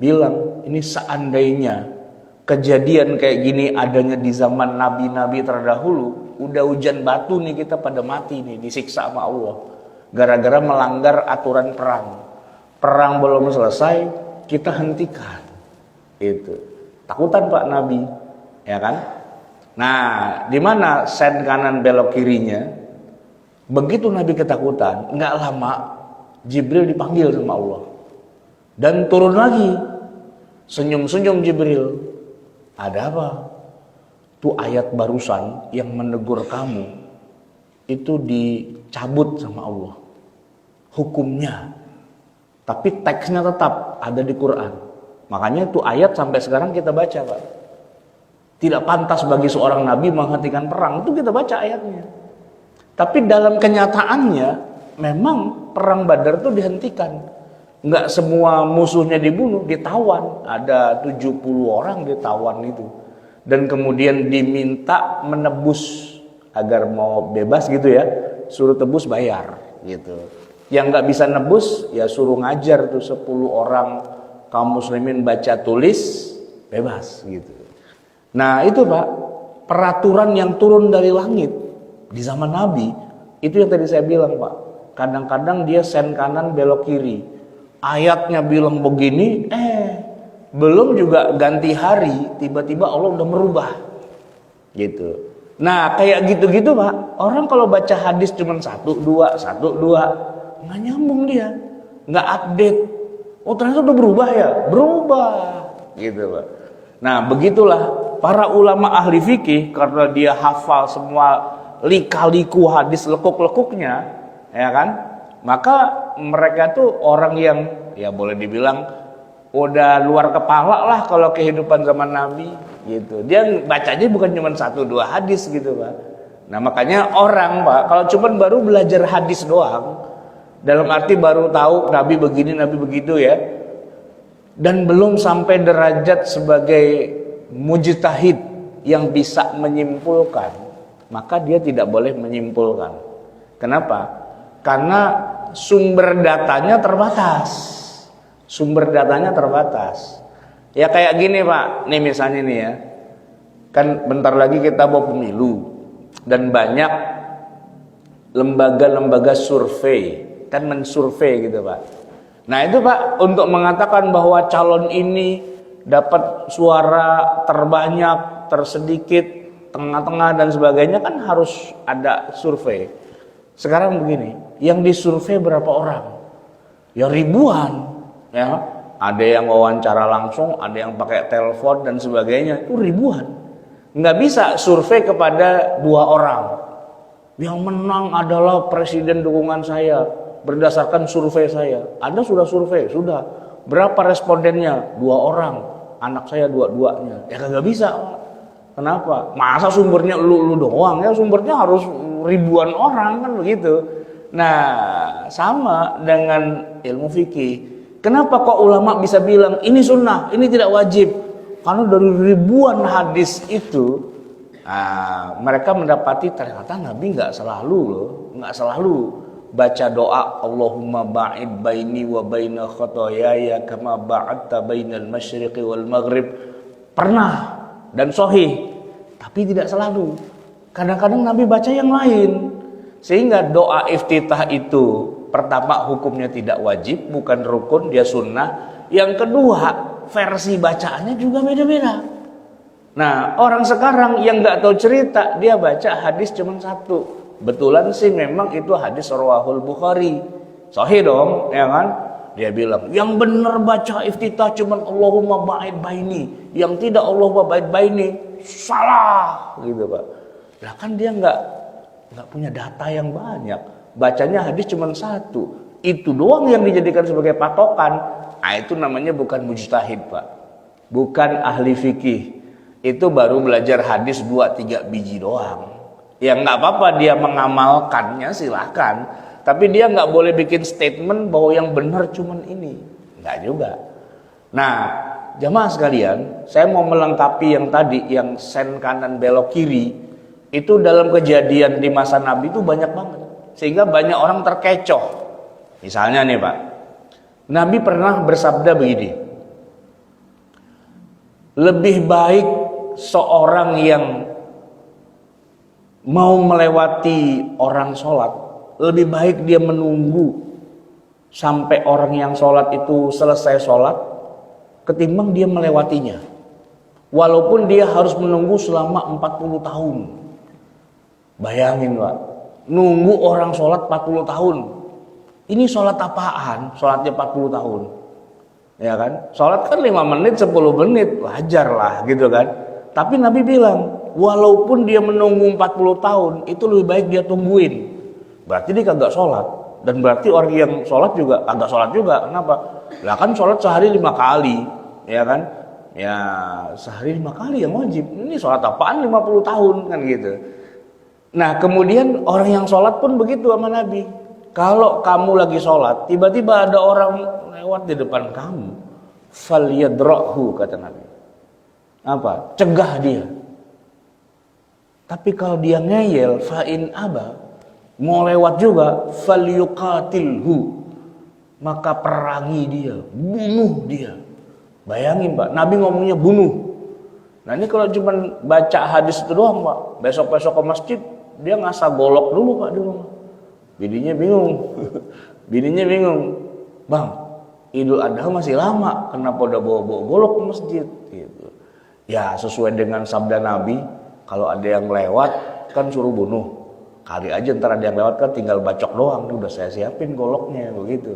bilang ini seandainya kejadian kayak gini adanya di zaman nabi-nabi terdahulu, udah hujan batu nih kita pada mati nih, disiksa sama Allah gara-gara melanggar aturan perang. Perang belum selesai kita hentikan. Itu takutan Pak Nabi, ya kan? Nah, di mana sen kanan belok kirinya? Begitu Nabi ketakutan, nggak lama Jibril dipanggil sama Allah dan turun lagi. Senyum-senyum Jibril. Ada apa? Tuh ayat barusan yang menegur kamu itu dicabut sama Allah hukumnya, tapi teksnya tetap ada di Quran. Makanya tuh ayat sampai sekarang kita baca, Pak. Tidak pantas bagi seorang nabi menghentikan perang, itu kita baca ayatnya. Tapi dalam kenyataannya memang perang Badar itu dihentikan. Enggak semua musuhnya dibunuh, ditawan. Ada 70 orang ditawan itu. Dan kemudian diminta menebus agar mau bebas gitu ya. Suruh tebus bayar gitu. Yang enggak bisa nebus ya suruh ngajar tuh 10 orang kaum muslimin baca tulis bebas gitu. Nah, itu Pak, peraturan yang turun dari langit di zaman Nabi itu yang tadi saya bilang, Pak. Kadang-kadang dia sen kanan belok kiri. Ayatnya bilang begini, belum juga ganti hari, tiba-tiba Allah udah merubah. Gitu. Nah, kayak gitu-gitu, Pak. Orang kalau baca hadis cuma 1, 2, nggak nyambung dia. Nggak update. Oh, ternyata udah berubah ya? Berubah. Gitu, Pak. Nah, begitulah para ulama ahli fikih, karena dia hafal semua lika-liku hadis lekuk-lekuknya, ya kan? Maka mereka tuh orang yang ya boleh dibilang udah luar kepala lah kalau kehidupan zaman Nabi gitu. Dia bacanya bukan cuma 1, 2 hadis gitu, Pak. Nah, makanya orang, Pak, kalau cuma baru belajar hadis doang, dalam arti baru tahu Nabi begini, Nabi begitu ya, dan belum sampai derajat sebagai mujtahid yang bisa menyimpulkan, maka dia tidak boleh menyimpulkan. Kenapa? Karena sumber datanya terbatas. Sumber datanya terbatas. Ya kayak gini, Pak. Nih misalnya nih ya. Kan bentar lagi kita mau pemilu. Dan banyak lembaga-lembaga survei. Kan mensurvei gitu, Pak. Nah itu, Pak, untuk mengatakan bahwa calon ini dapat suara terbanyak, tersedikit, tengah-tengah dan sebagainya, kan harus ada survei. Sekarang begini, yang disurvei berapa orang? Ya ribuan, ya. Ada yang wawancara langsung, ada yang pakai telepon dan sebagainya, itu ribuan. Nggak bisa survei kepada 2 orang. Yang menang adalah presiden dukungan saya, berdasarkan survei saya. Anda sudah survei, sudah. Berapa respondennya? 2 orang. Anak saya 2-2-nya. Ya kagak bisa, Pak. Kenapa? Masa sumbernya lu doang? Ya sumbernya harus ribuan orang, kan begitu. Nah, sama dengan ilmu fikih. Kenapa kok ulama bisa bilang ini sunnah, ini tidak wajib? Karena dari ribuan hadis itu, mereka mendapati ternyata Nabi nggak selalu baca doa Allahumma ba'id baini wa baina khotoyaya kama ba'adta bainal masyriqi wal maghrib. Pernah dan sahih, tapi tidak selalu. Kadang-kadang Nabi baca yang lain. Sehingga doa iftitah itu pertama hukumnya tidak wajib, bukan rukun, dia sunnah. Yang kedua, versi bacaannya juga beda-beda. Nah, orang sekarang yang nggak tahu cerita, dia baca hadis cuma 1. Betulan sih memang itu hadis rawahul Bukhari. Sahih dong, ya kan? Dia bilang, yang benar baca iftitah cuma Allahumma ba'id baini. Yang tidak Allahumma ba'id baini, salah. Gitu, Pak. Lah kan dia nggak punya data yang banyak. Bacanya hadis cuma 1. Itu doang yang dijadikan sebagai patokan. Nah, itu namanya bukan mujtahid, Pak. Bukan ahli fikih. Itu baru belajar hadis 2-3 biji doang. Ya nggak apa-apa dia mengamalkannya, silahkan. Tapi dia nggak boleh bikin statement bahwa yang benar cuman ini. Nggak juga. Nah, jamaah sekalian, saya mau melengkapi yang tadi, yang sen kanan belok kiri. Itu dalam kejadian di masa Nabi itu banyak banget. Sehingga banyak orang terkecoh. Misalnya nih, Pak. Nabi pernah bersabda begini. Lebih baik seorang yang mau melewati orang sholat, lebih baik dia menunggu sampai orang yang sholat itu selesai sholat, ketimbang dia melewatinya. Walaupun dia harus menunggu selama 40 tahun. Bayangin, Pak, nunggu orang sholat 40 tahun. Ini sholat apaan? Sholatnya 40 tahun. Ya kan? Sholat kan 5 menit, 10 menit, wajar lah gitu kan. Tapi Nabi bilang, walaupun dia menunggu 40 tahun, itu lebih baik dia tungguin. Berarti dia kagak sholat. Dan berarti orang yang sholat juga kagak sholat juga. Kenapa? Lah kan sholat sehari 5 kali, ya kan? Ya sehari 5 kali yang wajib. Ini sholat apaan 50 tahun kan gitu. Nah kemudian orang yang sholat pun begitu sama Nabi. Kalau kamu lagi sholat, tiba-tiba ada orang lewat di depan kamu, falyadra'hu, kata Nabi. Apa? Cegah dia. Tapi kalau dia ngeyel, fa'in aba, mau lewat juga, falyuqatilhu, maka perangi dia, bunuh dia. Bayangin Pak, Nabi ngomongnya bunuh. Nah ini kalau cuma baca hadis itu doang Pak, besok-besok ke masjid, dia ngasah golok dulu Pak di rumah. Bininya bingung. Bang, Idul Adha masih lama, kenapa udah bawa-bawa golok ke masjid? Gitu. Ya sesuai dengan sabda Nabi, kalau ada yang lewat kan suruh bunuh. Kali aja ntar ada yang lewat kan tinggal bacok doang, udah saya siapin goloknya begitu.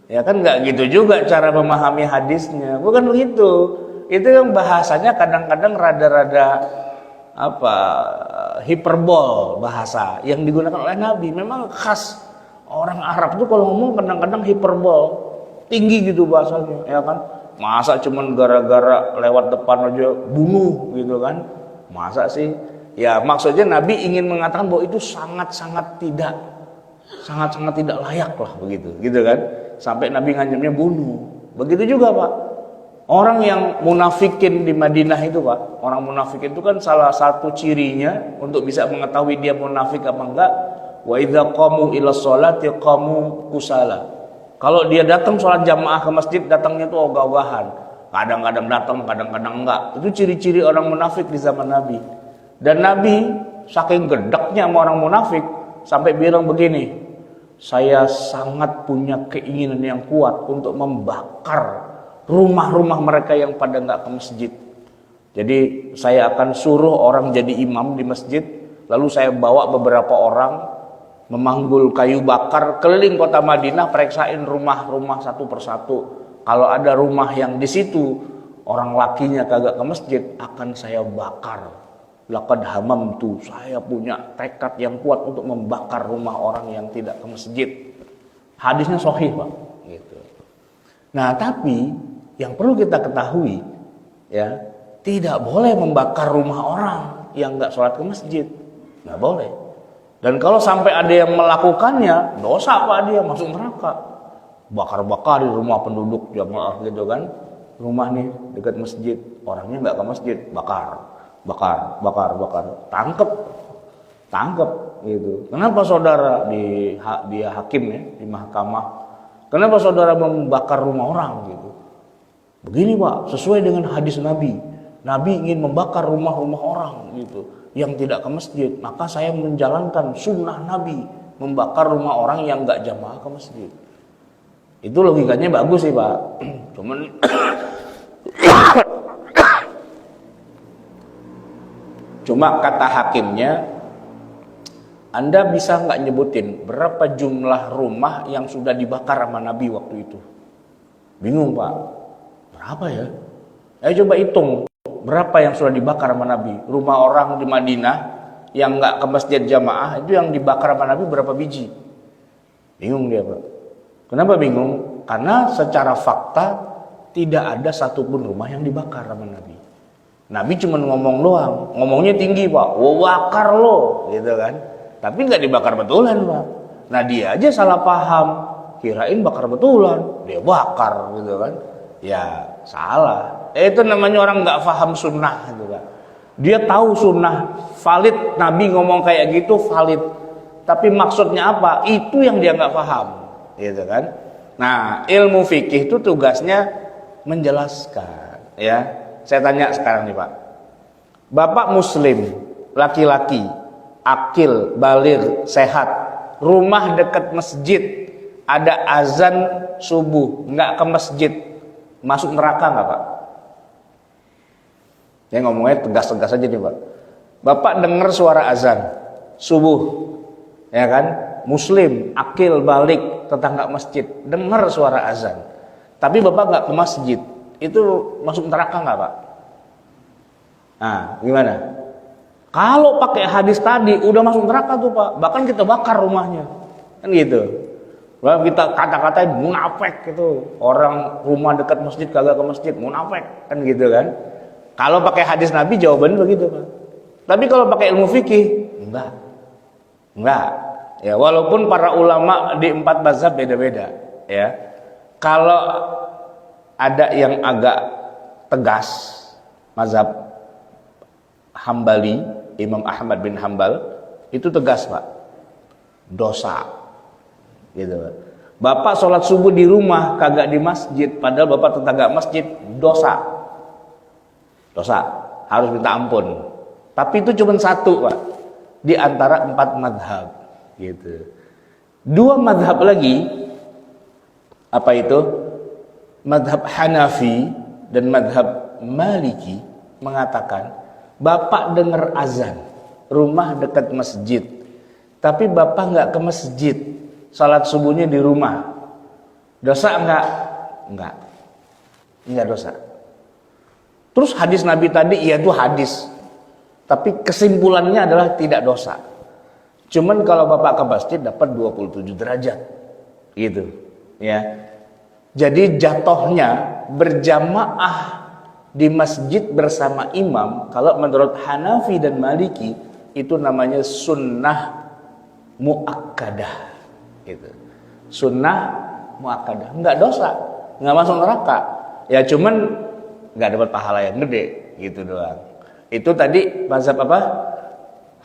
Ya kan nggak gitu juga cara memahami hadisnya, bukan begitu. Itu yang bahasanya kadang-kadang rada-rada hiperbol bahasa yang digunakan oleh Nabi. Memang khas orang Arab tuh kalau ngomong kadang-kadang hiperbol, tinggi gitu bahasanya, ya kan? Masa cuman gara-gara lewat depan aja bunuh gitu kan? Masa sih? Ya maksudnya Nabi ingin mengatakan bahwa itu sangat-sangat tidak layak lah begitu, gitu kan? Sampai Nabi ngancamnya bunuh. Begitu juga Pak. Orang yang munafikin di Madinah itu Pak, orang munafikin itu kan salah satu cirinya untuk bisa mengetahui dia munafik apa enggak, wa idza qamu ila sholati qamu kusala. Kalau dia datang sholat jamaah ke masjid, datangnya tuh ogah-ogahan. Kadang-kadang datang, kadang-kadang enggak. Itu ciri-ciri orang munafik di zaman Nabi. Dan Nabi saking gedeknya sama orang munafik sampai bilang begini, saya sangat punya keinginan yang kuat untuk membakar rumah-rumah mereka yang pada nggak ke masjid. Jadi saya akan suruh orang jadi imam di masjid, lalu saya bawa beberapa orang memanggul kayu bakar keliling kota Madinah, periksain rumah-rumah satu persatu. Kalau ada rumah yang di situ orang lakinya kagak ke masjid, akan saya bakar. Laqad hamamtu, saya punya tekad yang kuat untuk membakar rumah orang yang tidak ke masjid. Hadisnya sahih Pak. Gitu. Nah tapi yang perlu kita ketahui, ya, tidak boleh membakar rumah orang yang nggak sholat ke masjid, nggak boleh. Dan kalau sampai ada yang melakukannya, dosa Pak, dia masuk neraka. Bakar-bakar di rumah penduduk jamaah gitu kan, rumah nih dekat masjid, orangnya nggak ke masjid, bakar, tangkep gitu. Kenapa saudara dia hakim ya di mahkamah? Kenapa saudara membakar rumah orang gitu? Begini Pak, sesuai dengan hadis Nabi. Nabi ingin membakar rumah-rumah orang gitu yang tidak ke masjid. Maka saya menjalankan sunnah Nabi, membakar rumah orang yang nggak jamaah ke masjid. Itu logikanya bagus sih Pak. Cuma kata hakimnya, Anda bisa nggak nyebutin berapa jumlah rumah yang sudah dibakar sama Nabi waktu itu? Bingung Pak. Berapa ya? Ayo coba hitung berapa yang sudah dibakar sama Nabi. Rumah orang di Madinah yang nggak ke masjid jamaah itu yang dibakar sama Nabi berapa biji? Bingung dia Pak. Kenapa bingung? Karena secara fakta tidak ada satupun rumah yang dibakar sama Nabi. Nabi cuma ngomong doang, ngomongnya tinggi Pak. Wah bakar lo, gitu kan? Tapi nggak dibakar betulan Pak. Nah dia aja salah paham, kirain bakar betulan, dia bakar gitu kan? Ya salah. Itu namanya orang nggak paham sunnah gitu kan. Dia tahu sunnah valid, Nabi ngomong kayak gitu valid, tapi maksudnya apa? Itu yang dia nggak paham, gitu kan? Nah ilmu fikih itu tugasnya menjelaskan. Ya, saya tanya sekarang nih Pak, Bapak Muslim, laki-laki, akil, baligh, sehat, rumah dekat masjid, ada azan subuh, nggak ke masjid, masuk neraka nggak Pak? Ya ngomongnya tegas-tegas aja nih Pak. Bapak dengar suara azan subuh, ya kan? Muslim, akil, balik, tetangga masjid, dengar suara azan. tapi bapak nggak ke masjid, itu masuk neraka nggak pak? Nah, gimana? Kalau pakai hadis tadi udah masuk neraka tuh pak, bahkan kita bakar rumahnya, kan gitu. Lalu kita kata-katain munafik gitu, orang rumah dekat masjid kagak ke masjid, munafik, kan gitu kan? Kalau pakai hadis Nabi jawabannya begitu pak. Tapi kalau pakai ilmu fikih, enggak. Ya, walaupun para ulama di 4 mazhab beda-beda, ya. Kalau ada yang agak tegas, mazhab Hambali, Imam Ahmad bin Hambal, itu tegas pak, dosa, gitu pak. Bapak sholat subuh di rumah, kagak di masjid, padahal bapak tetangga masjid, dosa, harus minta ampun. Tapi itu cuma satu pak, di antara 4 mazhab, gitu. 2 mazhab lagi, apa itu? Mazhab Hanafi dan mazhab Maliki mengatakan, bapak dengar azan, rumah dekat masjid, tapi bapak nggak ke masjid, salat subuhnya di rumah, dosa enggak? Enggak dosa. Terus hadis Nabi tadi, iya itu hadis, tapi kesimpulannya adalah tidak dosa. Cuman kalau bapak ke masjid dapat 27 derajat, gitu, ya. Jadi jatuhnya berjamaah di masjid bersama imam, kalau menurut Hanafi dan Maliki itu namanya sunnah muakkadah, gitu. Sunnah muakkadah, enggak dosa, enggak masuk neraka. Ya cuman enggak dapat pahala yang gede, gitu doang. Itu tadi mazhab apa?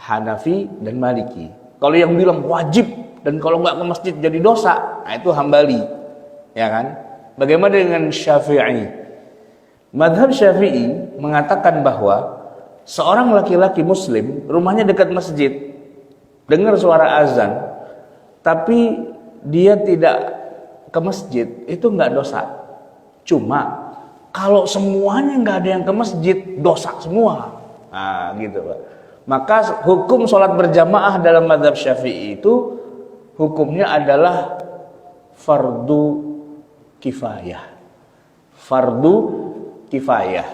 Hanafi dan Maliki. Kalau yang bilang wajib dan kalau enggak ke masjid jadi dosa, nah itu Hambali. Ya kan? Bagaimana dengan Syafi'i? Mazhab Syafi'i mengatakan bahwa seorang laki-laki muslim rumahnya dekat masjid, dengar suara azan, tapi dia tidak ke masjid, itu enggak dosa. Cuma kalau semuanya enggak ada yang ke masjid, dosa semua. Nah, gitu Pak. Maka hukum sholat berjamaah dalam mazhab Syafi'i itu hukumnya adalah fardu kifayah. Fardu kifayah.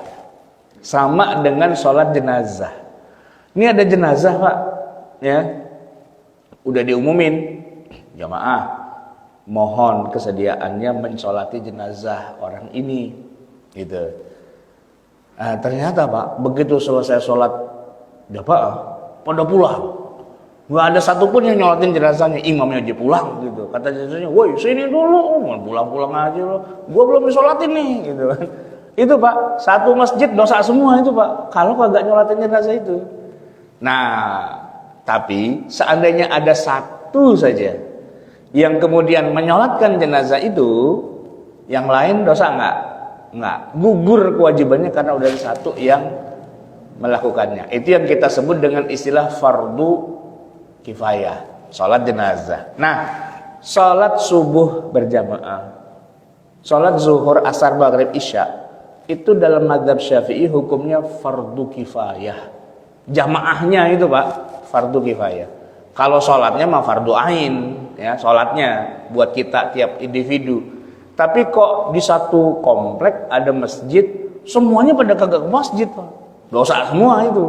Sama dengan sholat jenazah. Ini ada jenazah Pak, ya. Udah diumumin jamaah, mohon kesediaannya mensolati jenazah orang ini, gitu. Nah, ternyata Pak, begitu selesai sholat jamaah, pada pulang. Nggak ada satupun yang nyolatin jenazahnya, imamnya aja pulang, gitu. Kata jenazahnya, woi sini dulu, mau pulang-pulang aja lo, gua belum disolatin nih, gitu kan. Itu Pak, satu masjid dosa semua itu Pak, kalau kagak nyolatin jenazah itu. Nah, tapi seandainya ada satu saja yang kemudian menyolatkan jenazah itu, yang lain dosa enggak, gugur kewajibannya karena udah ada satu yang melakukannya. Itu yang kita sebut dengan istilah fardu kifayah, sholat jenazah. Nah, sholat subuh berjamaah, sholat zuhur, asar, maghrib, isya, itu dalam mazhab Syafi'i hukumnya fardu kifayah. Jamaahnya itu Pak, fardu kifayah. Kalau sholatnya mah fardu ain, ya, sholatnya buat kita tiap individu. Tapi kok di satu komplek ada masjid, semuanya pada kagak ke masjid Pak, dosa semua itu,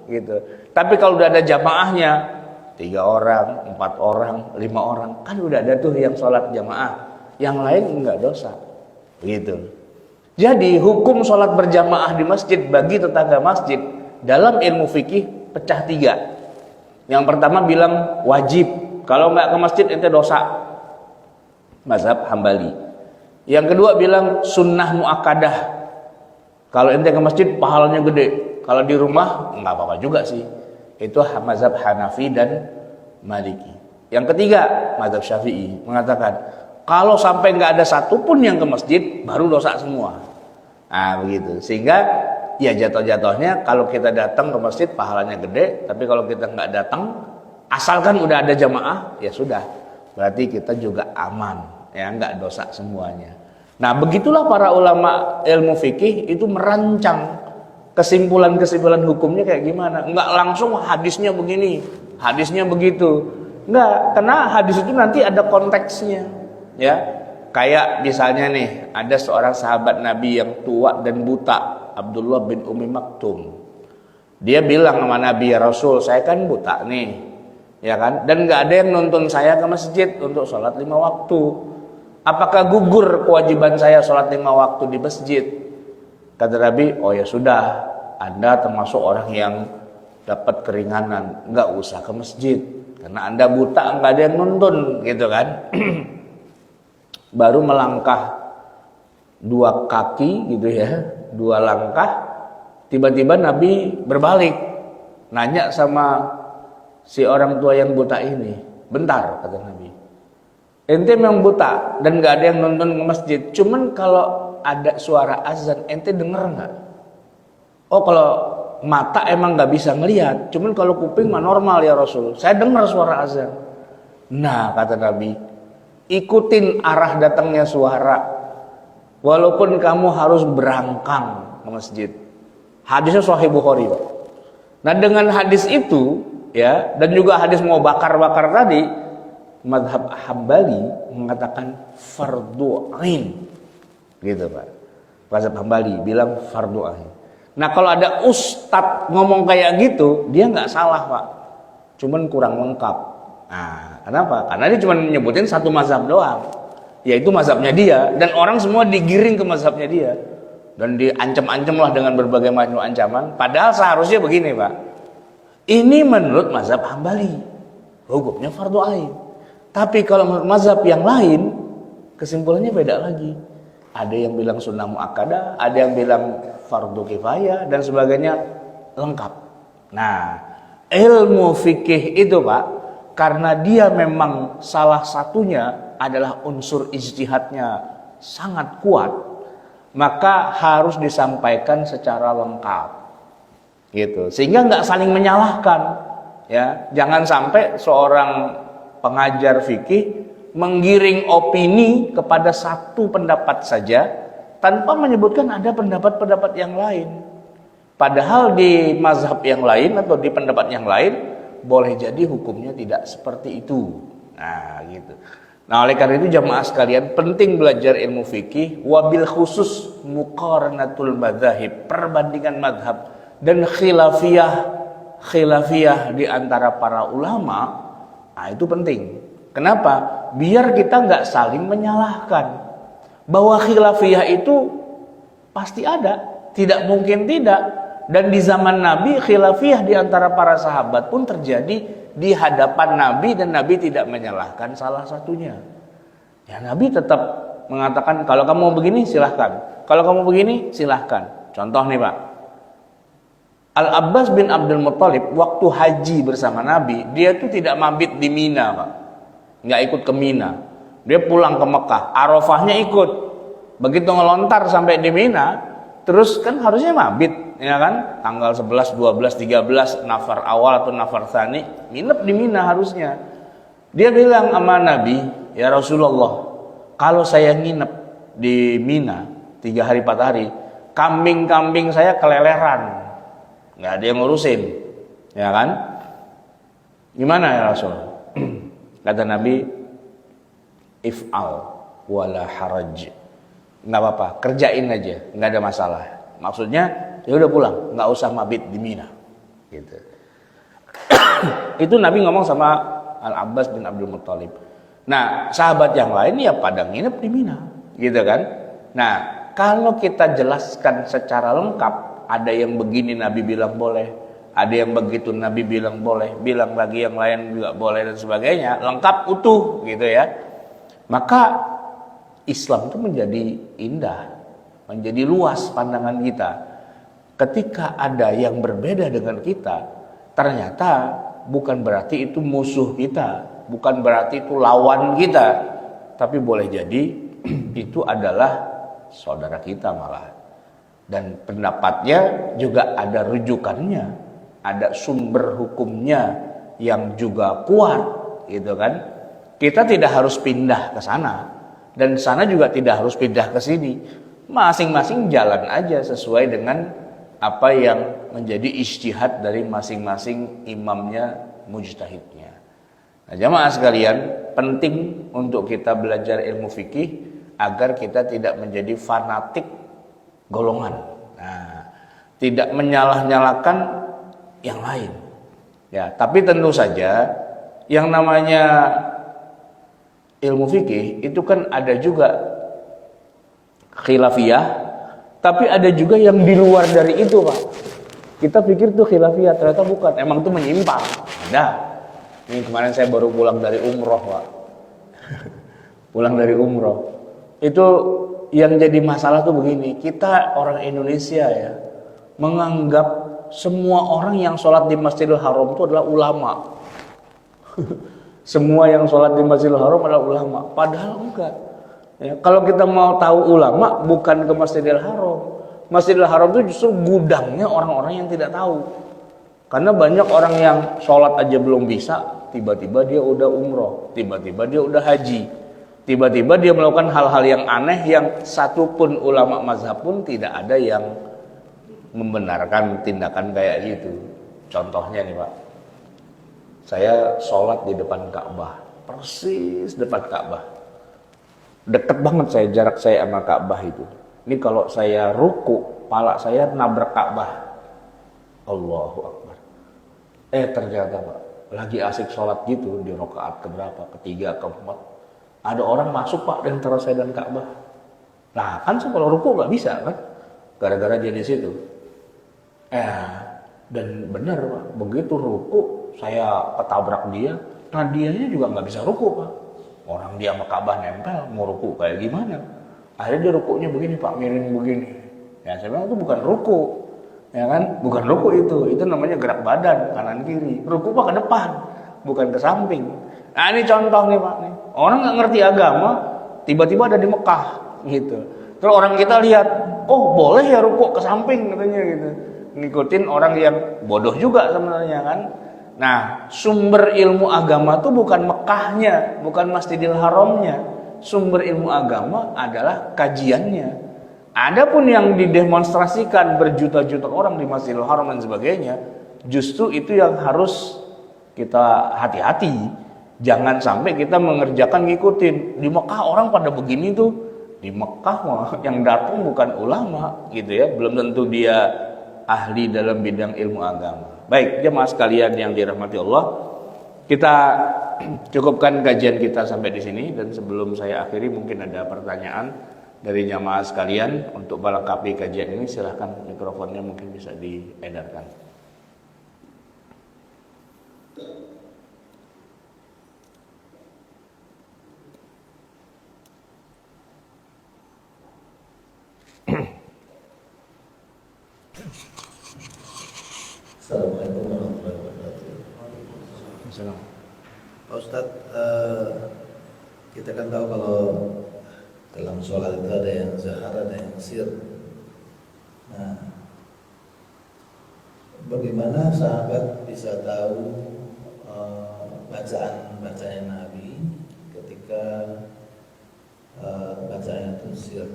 gitu. Tapi kalau udah ada jamaahnya, 3 orang, 4 orang, 5 orang, kan udah ada tuh yang sholat jamaah, yang lain enggak dosa, gitu. Jadi hukum sholat berjamaah di masjid bagi tetangga masjid dalam ilmu fikih pecah 3. Yang pertama bilang wajib, kalau enggak ke masjid ente dosa, mazhab Hambali. Yang kedua bilang sunnah muakkadah, kalau ente ke masjid pahalanya gede, kalau di rumah enggak apa-apa juga sih. Itu mazhab Hanafi dan Maliki. Yang ketiga mazhab Syafi'i mengatakan kalau sampai nggak ada satupun yang ke masjid baru dosa semua. Nah begitu, sehingga ya jatuh-jatuhnya kalau kita datang ke masjid pahalanya gede, tapi kalau kita nggak datang asalkan udah ada jamaah ya sudah, berarti kita juga aman, ya nggak dosa semuanya. Nah begitulah para ulama ilmu fikih itu merancang kesimpulan-kesimpulan hukumnya kayak gimana. Enggak langsung hadisnya begini, hadisnya begitu. Enggak, karena hadis itu nanti ada konteksnya, ya. Kayak misalnya nih, ada seorang sahabat Nabi yang tua dan buta, Abdullah bin Umi Maktum. Dia bilang sama Nabi, ya Rasul, saya kan buta nih, ya kan? Dan nggak ada yang nuntun saya ke masjid untuk sholat 5 waktu. Apakah gugur kewajiban saya sholat 5 waktu di masjid? Kata Nabi, oh ya sudah, Anda termasuk orang yang dapat keringanan, nggak usah ke masjid, karena Anda buta, nggak ada yang nuntun, gitu kan? Baru melangkah 2 kaki gitu ya, 2 langkah, tiba-tiba Nabi berbalik, nanya sama si orang tua yang buta ini, bentar, kata Nabi, ente memang buta dan gak ada yang nonton ke masjid, cuman kalau ada suara azan ente denger gak? Oh, kalau mata emang gak bisa ngelihat, cuman kalau kuping mah normal ya Rasul, saya dengar suara azan. Nah, kata Nabi, ikutin arah datangnya suara, walaupun kamu harus berangkang ke masjid. Hadisnya Sahih Bukhari. Nah, dengan hadis itu ya, dan juga hadis mau bakar-bakar tadi, mazhab Hambali mengatakan fardu ain, gitu Pak. Mazhab Hambali bilang fardu ain. Nah, kalau ada ustadz ngomong kayak gitu, dia nggak salah Pak, cuman kurang lengkap. Nah, kenapa? Karena dia cuma menyebutin satu mazhab doang, yaitu mazhabnya dia, dan orang semua digiring ke mazhabnya dia, dan diancam-ancam lah dengan berbagai macam ancaman. Padahal seharusnya begini Pak, ini menurut mazhab Hambali hukumnya fardu ain, tapi kalau menurut mazhab yang lain kesimpulannya beda lagi. Ada yang bilang sunnah muakkadah, ada yang bilang fardu kifayah, dan sebagainya, lengkap. Nah, ilmu fikih itu Pak, karena dia memang salah satunya adalah unsur ijtihadnya sangat kuat, maka harus disampaikan secara lengkap, gitu. Sehingga nggak saling menyalahkan, ya. Jangan sampai seorang pengajar fikih menggiring opini kepada satu pendapat saja tanpa menyebutkan ada pendapat-pendapat yang lain. Padahal di mazhab yang lain atau di pendapat yang lain boleh jadi hukumnya tidak seperti itu. Nah, gitu. Nah, oleh karena itu jamaah sekalian, penting belajar ilmu fikih, wabil khusus muqaranatul madzahib, perbandingan madhab dan khilafiyah di antara para ulama. Nah, itu penting. Kenapa? Biar kita nggak saling menyalahkan. Bahwa khilafiyah itu pasti ada, tidak mungkin tidak. Dan di zaman Nabi, khilafiyah di antara para sahabat pun terjadi di hadapan Nabi, dan Nabi tidak menyalahkan salah satunya. Ya, Nabi tetap mengatakan, kalau kamu mau begini silahkan, kalau kamu begini silahkan. Contoh nih Pak, Al-Abbas bin Abdul Muttalib waktu haji bersama Nabi, dia tuh tidak mabit di Mina Pak, nggak ikut ke Mina, dia pulang ke Mekah, Arafahnya ikut. Begitu ngelontar sampai di Mina, terus kan harusnya mabit, ya kan? Tanggal 11, 12, 13 nafar awal atau nafar tsani, nginep di Mina harusnya. Dia bilang sama Nabi, ya Rasulullah, kalau saya nginep di Mina 3 hari 4 hari, kambing-kambing saya keleleran, nggak ada yang ngurusin, ya kan? Gimana ya Rasul? Kata Nabi, if'al wala haraj, nggak apa-apa, kerjain aja, nggak ada masalah. Maksudnya ya udah pulang, nggak usah mabit di Mina, gitu. Itu Nabi ngomong sama Al-Abbas bin Abdul Muttalib. Nah, sahabat yang lain ya pada nginep di Mina, gitu kan? Nah, kalau kita jelaskan secara lengkap, ada yang begini Nabi bilang boleh, ada yang begitu Nabi bilang boleh, bilang lagi yang lain juga boleh dan sebagainya, lengkap utuh, gitu ya. Maka Islam itu menjadi indah, menjadi luas pandangan kita. Ketika ada yang berbeda dengan kita, ternyata bukan berarti itu musuh kita, bukan berarti itu lawan kita, tapi boleh jadi itu adalah saudara kita malah. Dan pendapatnya juga ada rujukannya, ada sumber hukumnya yang juga kuat, gitu kan? Kita tidak harus pindah ke sana, dan sana juga tidak harus pindah ke sini. Masing-masing jalan aja sesuai dengan apa yang menjadi ijtihad dari masing-masing imamnya, mujtahidnya. Nah, jamaah sekalian, penting untuk kita belajar ilmu fikih agar kita tidak menjadi fanatik golongan. Nah, tidak menyalah-nyalakan yang lain. Ya, tapi tentu saja yang namanya ilmu fikih itu kan ada juga khilafiyah, tapi ada juga yang di luar dari itu, Pak. Kita pikir tuh khilafiyah, ternyata bukan. Emang itu menyimpang. Ada. Ini kemarin saya baru pulang dari umroh, Pak. Pulang dari umroh. Itu yang jadi masalah tuh begini. Kita orang Indonesia ya, menganggap semua orang yang sholat di Masjidil Haram itu adalah ulama. Semua yang sholat di Masjidil Haram adalah ulama. Padahal enggak. Ya, kalau kita mau tahu ulama, bukan ke Masjidil Haram. Masjidil Haram itu justru gudangnya orang-orang yang tidak tahu. Karena banyak orang yang sholat aja belum bisa, tiba-tiba dia udah umroh, tiba-tiba dia udah haji, tiba-tiba dia melakukan hal-hal yang aneh yang satupun ulama mazhab pun tidak ada yang membenarkan tindakan kayak gitu. Contohnya nih Pak, saya sholat di depan Ka'bah, persis depan Ka'bah, deket banget saya, jarak saya sama Ka'bah itu. Ini kalau saya ruku, pala saya nabrak Ka'bah. Allahu Akbar. Ternyata Pak, lagi asik sholat gitu di rakaat keberapa, ketiga, keempat, ada orang masuk Pak di antara saya dan Ka'bah. Nah kan kalau ruku nggak bisa kan, gara-gara dia di situ. Dan benar Pak, begitu ruku saya ketabrak dia. Nah dianya juga nggak bisa ruku Pak. Orang dia sama Ka'bah nempel, mau ruku kayak gimana? Akhirnya dia rukunya begini Pak, miring begini. Ya saya bilang itu bukan ruku. Ya kan, bukan ruku itu namanya gerak badan kanan kiri. Ruku Pak ke depan, bukan ke samping. Nah ini contoh nih Pak nih. Orang nggak ngerti agama, tiba-tiba ada di Mekah gitu. Terus orang kita lihat, oh boleh ya ruku ke samping katanya gitu. Ngikutin orang yang bodoh juga sebenarnya kan. Nah sumber ilmu agama tuh bukan Mekahnya, bukan Masjidil Haramnya. Sumber ilmu agama adalah kajiannya. Adapun yang didemonstrasikan berjuta-juta orang di Masjidil Haram dan sebagainya, justru itu yang harus kita hati-hati. Jangan sampai kita mengerjakan ngikutin. Di Mekah orang pada begini tuh. Di Mekah mah yang datang bukan ulama gitu ya, belum tentu dia ahli dalam bidang ilmu agama. Baik, jemaah sekalian yang dirahmati Allah, kita cukupkan kajian kita sampai di sini, dan sebelum saya akhiri mungkin ada pertanyaan dari jamaah sekalian. Untuk melengkapi kajian ini silahkan mikrofonnya mungkin bisa diedarkan. Assalamualaikum warahmatullahi wabarakatuh. Assalamualaikum. Pak Ustadz, kita kan tahu kalau dalam sholat itu ada yang zahar, ada yang sir. Nah, bagaimana sahabat bisa tahu bacaan Nabi ketika bacaan itu sir,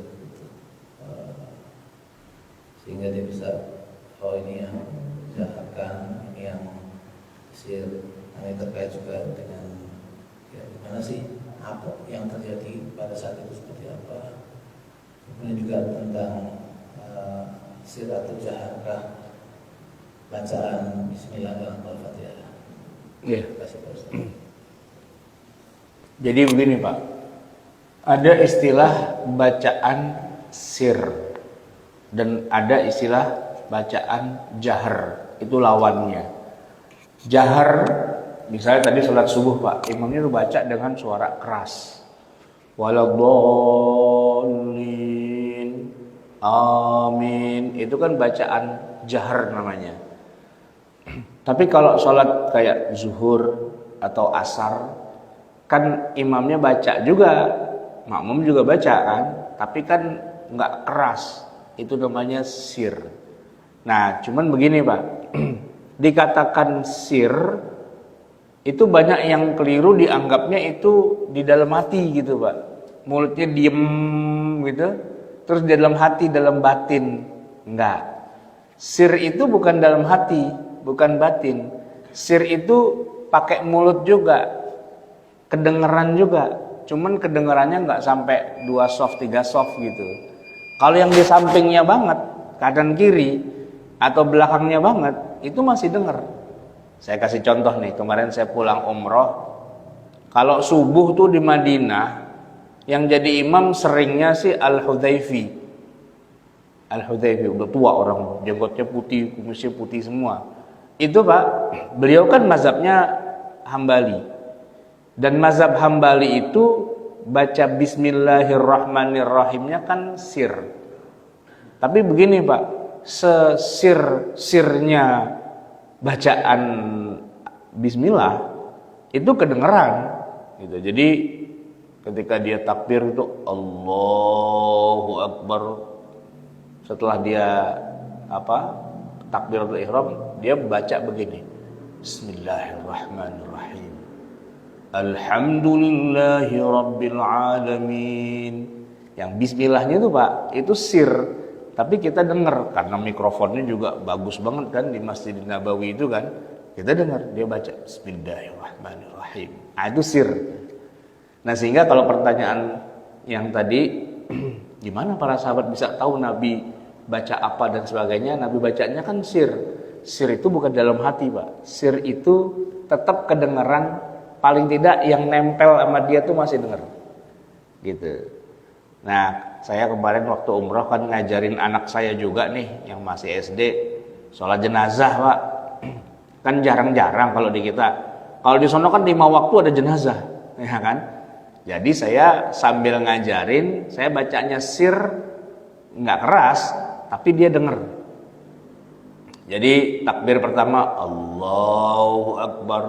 sehingga dia bisa, oh ini yang zaharkan, ini yang sir. Nah, ini terkait juga dengan ya, gimana sih apa yang terjadi pada saat itu seperti apa. Kemudian juga tentang sir atau jaharkah bacaan Bismillah dalam Al-Fatihah. Iya. Terima kasih Pak Ustaz. Jadi begini Pak, ada istilah bacaan sir dan ada istilah bacaan jahar, itu lawannya. Jahar, misalnya tadi sholat subuh Pak, imamnya itu baca dengan suara keras, waladhdallin, amin, itu kan bacaan jahar namanya. Tapi kalau sholat kayak zuhur atau asar, kan imamnya baca juga, makmum juga baca kan, tapi kan nggak keras, itu namanya sir. Nah cuman begini Pak, dikatakan sir itu banyak yang keliru, dianggapnya itu di dalam hati gitu Pak, mulutnya diem gitu, terus di dalam hati, dalam batin. Enggak, sir itu bukan dalam hati, bukan batin. Sir itu pakai mulut juga, kedengeran juga, cuman kedengarannya nggak sampai 2 soft 3 soft gitu. Kalau yang di sampingnya banget, kanan kiri atau belakangnya banget, itu masih dengar. Saya kasih contoh nih, kemarin saya pulang umroh. Kalau subuh tuh di Madinah, yang jadi imam seringnya sih Al-Hudhaifi. Al-Hudhaifi udah tua orang, jenggotnya putih, kumisnya putih semua. Itu Pak, beliau kan mazhabnya Hambali. Dan mazhab Hambali itu baca Bismillahirrahmanirrahimnya kan sir. Tapi begini Pak, sesir-sirnya bacaan Bismillah itu kedengeran gitu. Jadi ketika dia takbir itu Allahu Akbar, setelah dia takbiratul ihram, dia baca begini, Bismillahirrahmanirrahim, Alhamdulillahi Rabbil Alamin. Yang bismillahnya itu Pak, itu sir, tapi kita dengar karena mikrofonnya juga bagus banget kan di Masjid Nabawi itu kan, kita dengar dia baca Bismillahirrahmanirrahim. Itu sir. Nah sehingga kalau pertanyaan yang tadi gimana para sahabat bisa tahu Nabi baca apa dan sebagainya, Nabi bacanya kan sir. Sir itu bukan dalam hati Pak, sir itu tetap kedengaran, paling tidak yang nempel sama dia tuh masih dengar gitu. Nah saya kemarin waktu umroh kan ngajarin anak saya juga nih yang masih SD sholat jenazah Pak. Kan jarang-jarang kalau di kita, kalau di sono kan 5 waktu ada jenazah ya kan. Jadi saya sambil ngajarin, saya bacanya sir, nggak keras tapi dia dengar. Jadi takbir pertama Allahu Akbar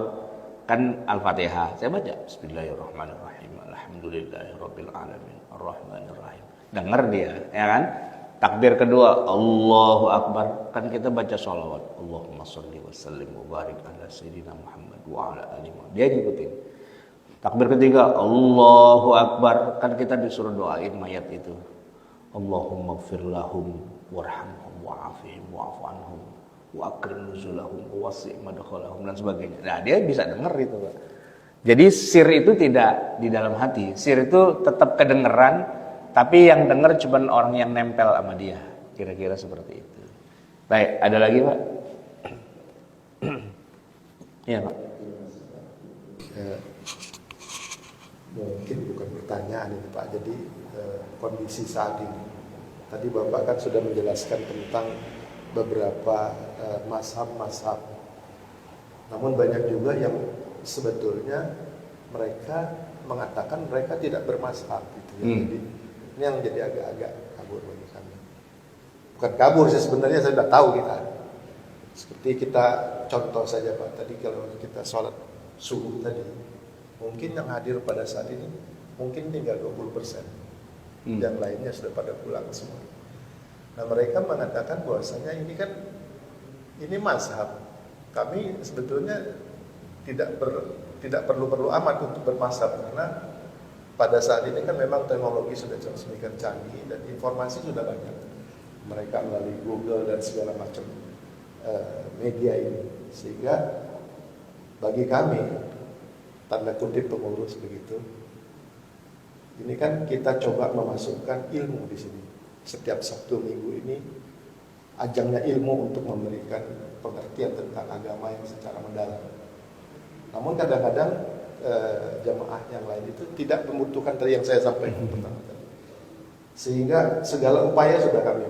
kan Al-Fatihah, saya baca Bismillahirrahmanirrahim, Alhamdulillahirabbil alamin, Arrahmanirrahim. Dengar dia, ya kan? Takbir kedua Allahu Akbar, kan kita baca sholawat, Allahumma sholli wa sallim wa barik ala sayyidina Muhammad wa ala alihi. Dia ngikutin. Takbir ketiga Allahu Akbar, kan kita disuruh doain mayat itu, Allahumma ighfir lahum warhamhum wa'afihim wa'fu anhum wa akrim nuzulahum wa wasi' madkhalahum dan sebagainya. Nah, dia bisa dengar itu, Pak. Jadi sir itu tidak di dalam hati. Sir itu tetap kedengeran, tapi yang dengar cuma orang yang nempel sama dia. Kira-kira seperti itu. Baik, ada lagi, Pak? Iya, Pak. Mungkin bukan pertanyaan ini Pak, jadi kondisi saat ini. Tadi Bapak kan sudah menjelaskan tentang beberapa mazhab-mazhab. Namun banyak juga yang sebetulnya mereka mengatakan mereka tidak bermazhab gitu ya. Jadi ini yang jadi agak-agak kabur bagi kami. Bukan kabur sih sebenarnya, saya sudah tahu kita. Seperti kita contoh saja Pak, tadi kalau kita sholat subuh tadi, mungkin yang hadir pada saat ini mungkin tinggal 20%. Yang lainnya sudah pada pulang semua. Nah mereka mengatakan bahwasanya ini kan ini mazhab. Kami sebetulnya tidak perlu amat untuk bermazhab, karena pada saat ini kan memang teknologi sudah sedemikian canggih dan informasi sudah banyak. Mereka melalui Google dan segala macam media ini, sehingga bagi kami tanda kutip pengurus begitu, ini kan kita coba memasukkan ilmu di sini. Setiap Sabtu Minggu ini ajangnya ilmu untuk memberikan pengertian tentang agama yang secara mendalam. Namun kadang-kadang jamaah yang lain itu tidak membutuhkan tadi yang saya sampaikan pertama tadi. Sehingga segala upaya sudah kami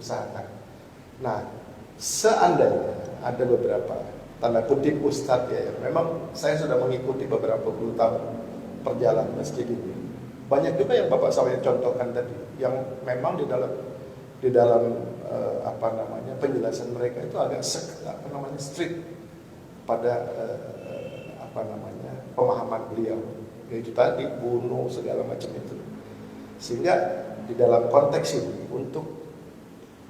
usahakan. Nah, seandainya ada beberapa tanda kutip ustadz ya, memang saya sudah mengikuti beberapa puluh tahun perjalanan masjid ini. Banyak juga yang Bapak saya contohkan tadi, yang memang di dalam penjelasan mereka itu agak strict pada pemahaman beliau, yaitu tadi bunuh segala macam itu. Sehingga di dalam konteks ini untuk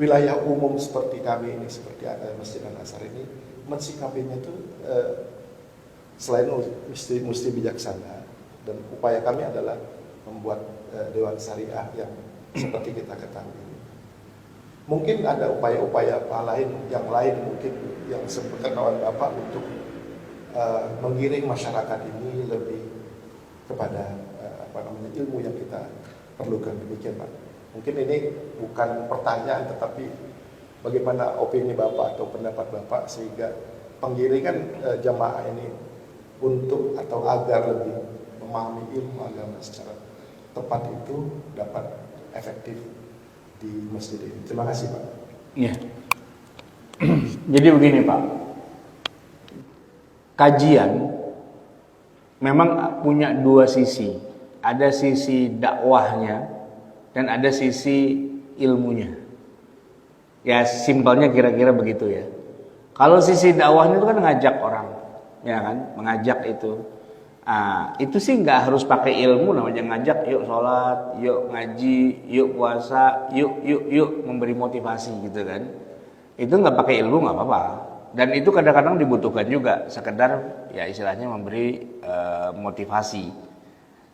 wilayah umum seperti kami ini, seperti Masjid Al-Azhar ini, mensikapinya itu selain mesti bijaksana, dan upaya kami adalah membuat Dewan Syariah yang seperti kita ketahui. Mungkin ada upaya-upaya yang lain mungkin yang sebutkan kawan Bapak untuk menggiring masyarakat ini lebih kepada ilmu yang kita perlukan. Demikian Pak. Mungkin ini bukan pertanyaan, tetapi bagaimana opini Bapak atau pendapat Bapak sehingga penggiringan jamaah ini untuk atau agar lebih memahami ilmu agama secara tepat itu dapat efektif di masjid ini. Terima kasih Pak. Iya. Jadi begini Pak, kajian memang punya dua sisi. Ada sisi dakwahnya dan ada sisi ilmunya. Ya simpelnya kira-kira begitu ya. Kalau sisi dakwahnya itu kan ngajak orang, ya kan, mengajak itu. Itu sih nggak harus pakai ilmu, namanya ngajak, yuk sholat, yuk ngaji, yuk puasa, yuk memberi motivasi gitu kan. Itu nggak pakai ilmu nggak apa-apa. Dan itu kadang-kadang dibutuhkan juga, sekedar ya istilahnya memberi motivasi.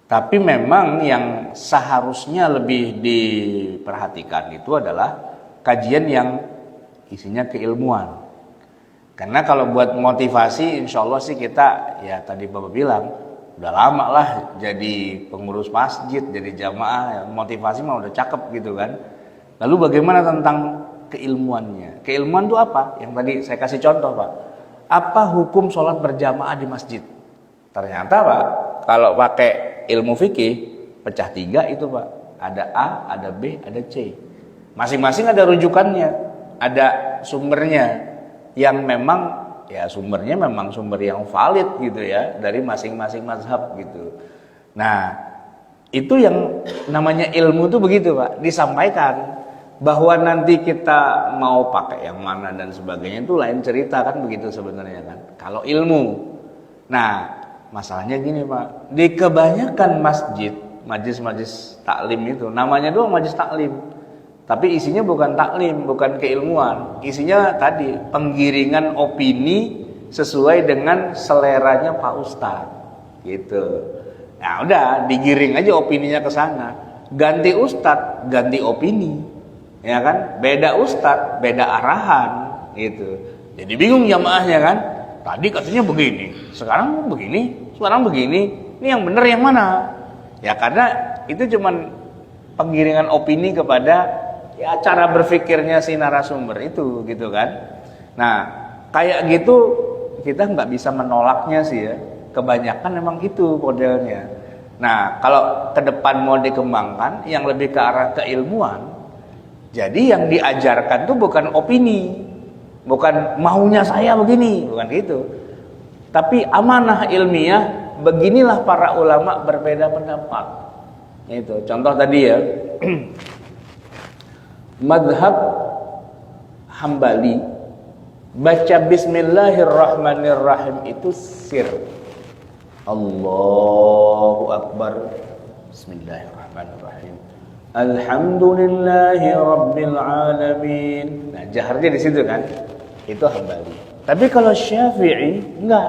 Tapi memang yang seharusnya lebih diperhatikan itu adalah kajian yang isinya keilmuan. Karena kalau buat motivasi, insya Allah sih kita, ya tadi Bapak bilang, udah lama lah jadi pengurus masjid, jadi jamaah, motivasi mah udah cakep gitu kan. Lalu bagaimana tentang keilmuannya? Keilmuan itu apa? Yang tadi saya kasih contoh Pak. Apa hukum sholat berjamaah di masjid? Ternyata Pak, kalau pakai ilmu fikih, pecah 3 itu Pak. Ada A, ada B, ada C. Masing-masing ada rujukannya, ada sumbernya yang memang ya sumbernya memang sumber yang valid gitu ya dari masing-masing mazhab gitu. Nah, itu yang namanya ilmu itu begitu Pak, disampaikan bahwa nanti kita mau pakai yang mana dan sebagainya itu lain cerita kan begitu sebenarnya kan. Kalau ilmu. Nah, masalahnya gini Pak, di kebanyakan masjid, majelis taklim itu namanya doang majelis taklim. Tapi isinya bukan taklim, bukan keilmuan. Isinya tadi penggiringan opini sesuai dengan seleranya Pak Ustadz. Gitu. Nah udah digiring aja opininya ke sana. Ganti Ustadz, ganti opini. Ya kan? Beda Ustadz, beda arahan gitu. Jadi bingung jamaahnya kan? Tadi katanya begini, sekarang begini, sekarang begini. Ini yang benar yang mana? Ya karena itu cuman penggiringan opini kepada ya cara berpikirnya si narasumber itu gitu kan. Nah kayak gitu kita nggak bisa menolaknya sih ya. Kebanyakan memang gitu modelnya. Nah kalau ke depan mau dikembangkan yang lebih ke arah keilmuan, jadi yang diajarkan tuh bukan opini, bukan maunya saya begini, bukan gitu. Tapi amanah ilmiah, beginilah para ulama berbeda pendapat. Itu contoh tadi ya. Madhab Hambali baca Bismillahirrahmanirrahim itu sir. Allahu Akbar. Bismillahirrahmanirrahim. Alhamdulillahi Rabbil Alamin. Nah jaharnya di situ kan. Itu Hambali. Tapi kalau Syafi'i enggak.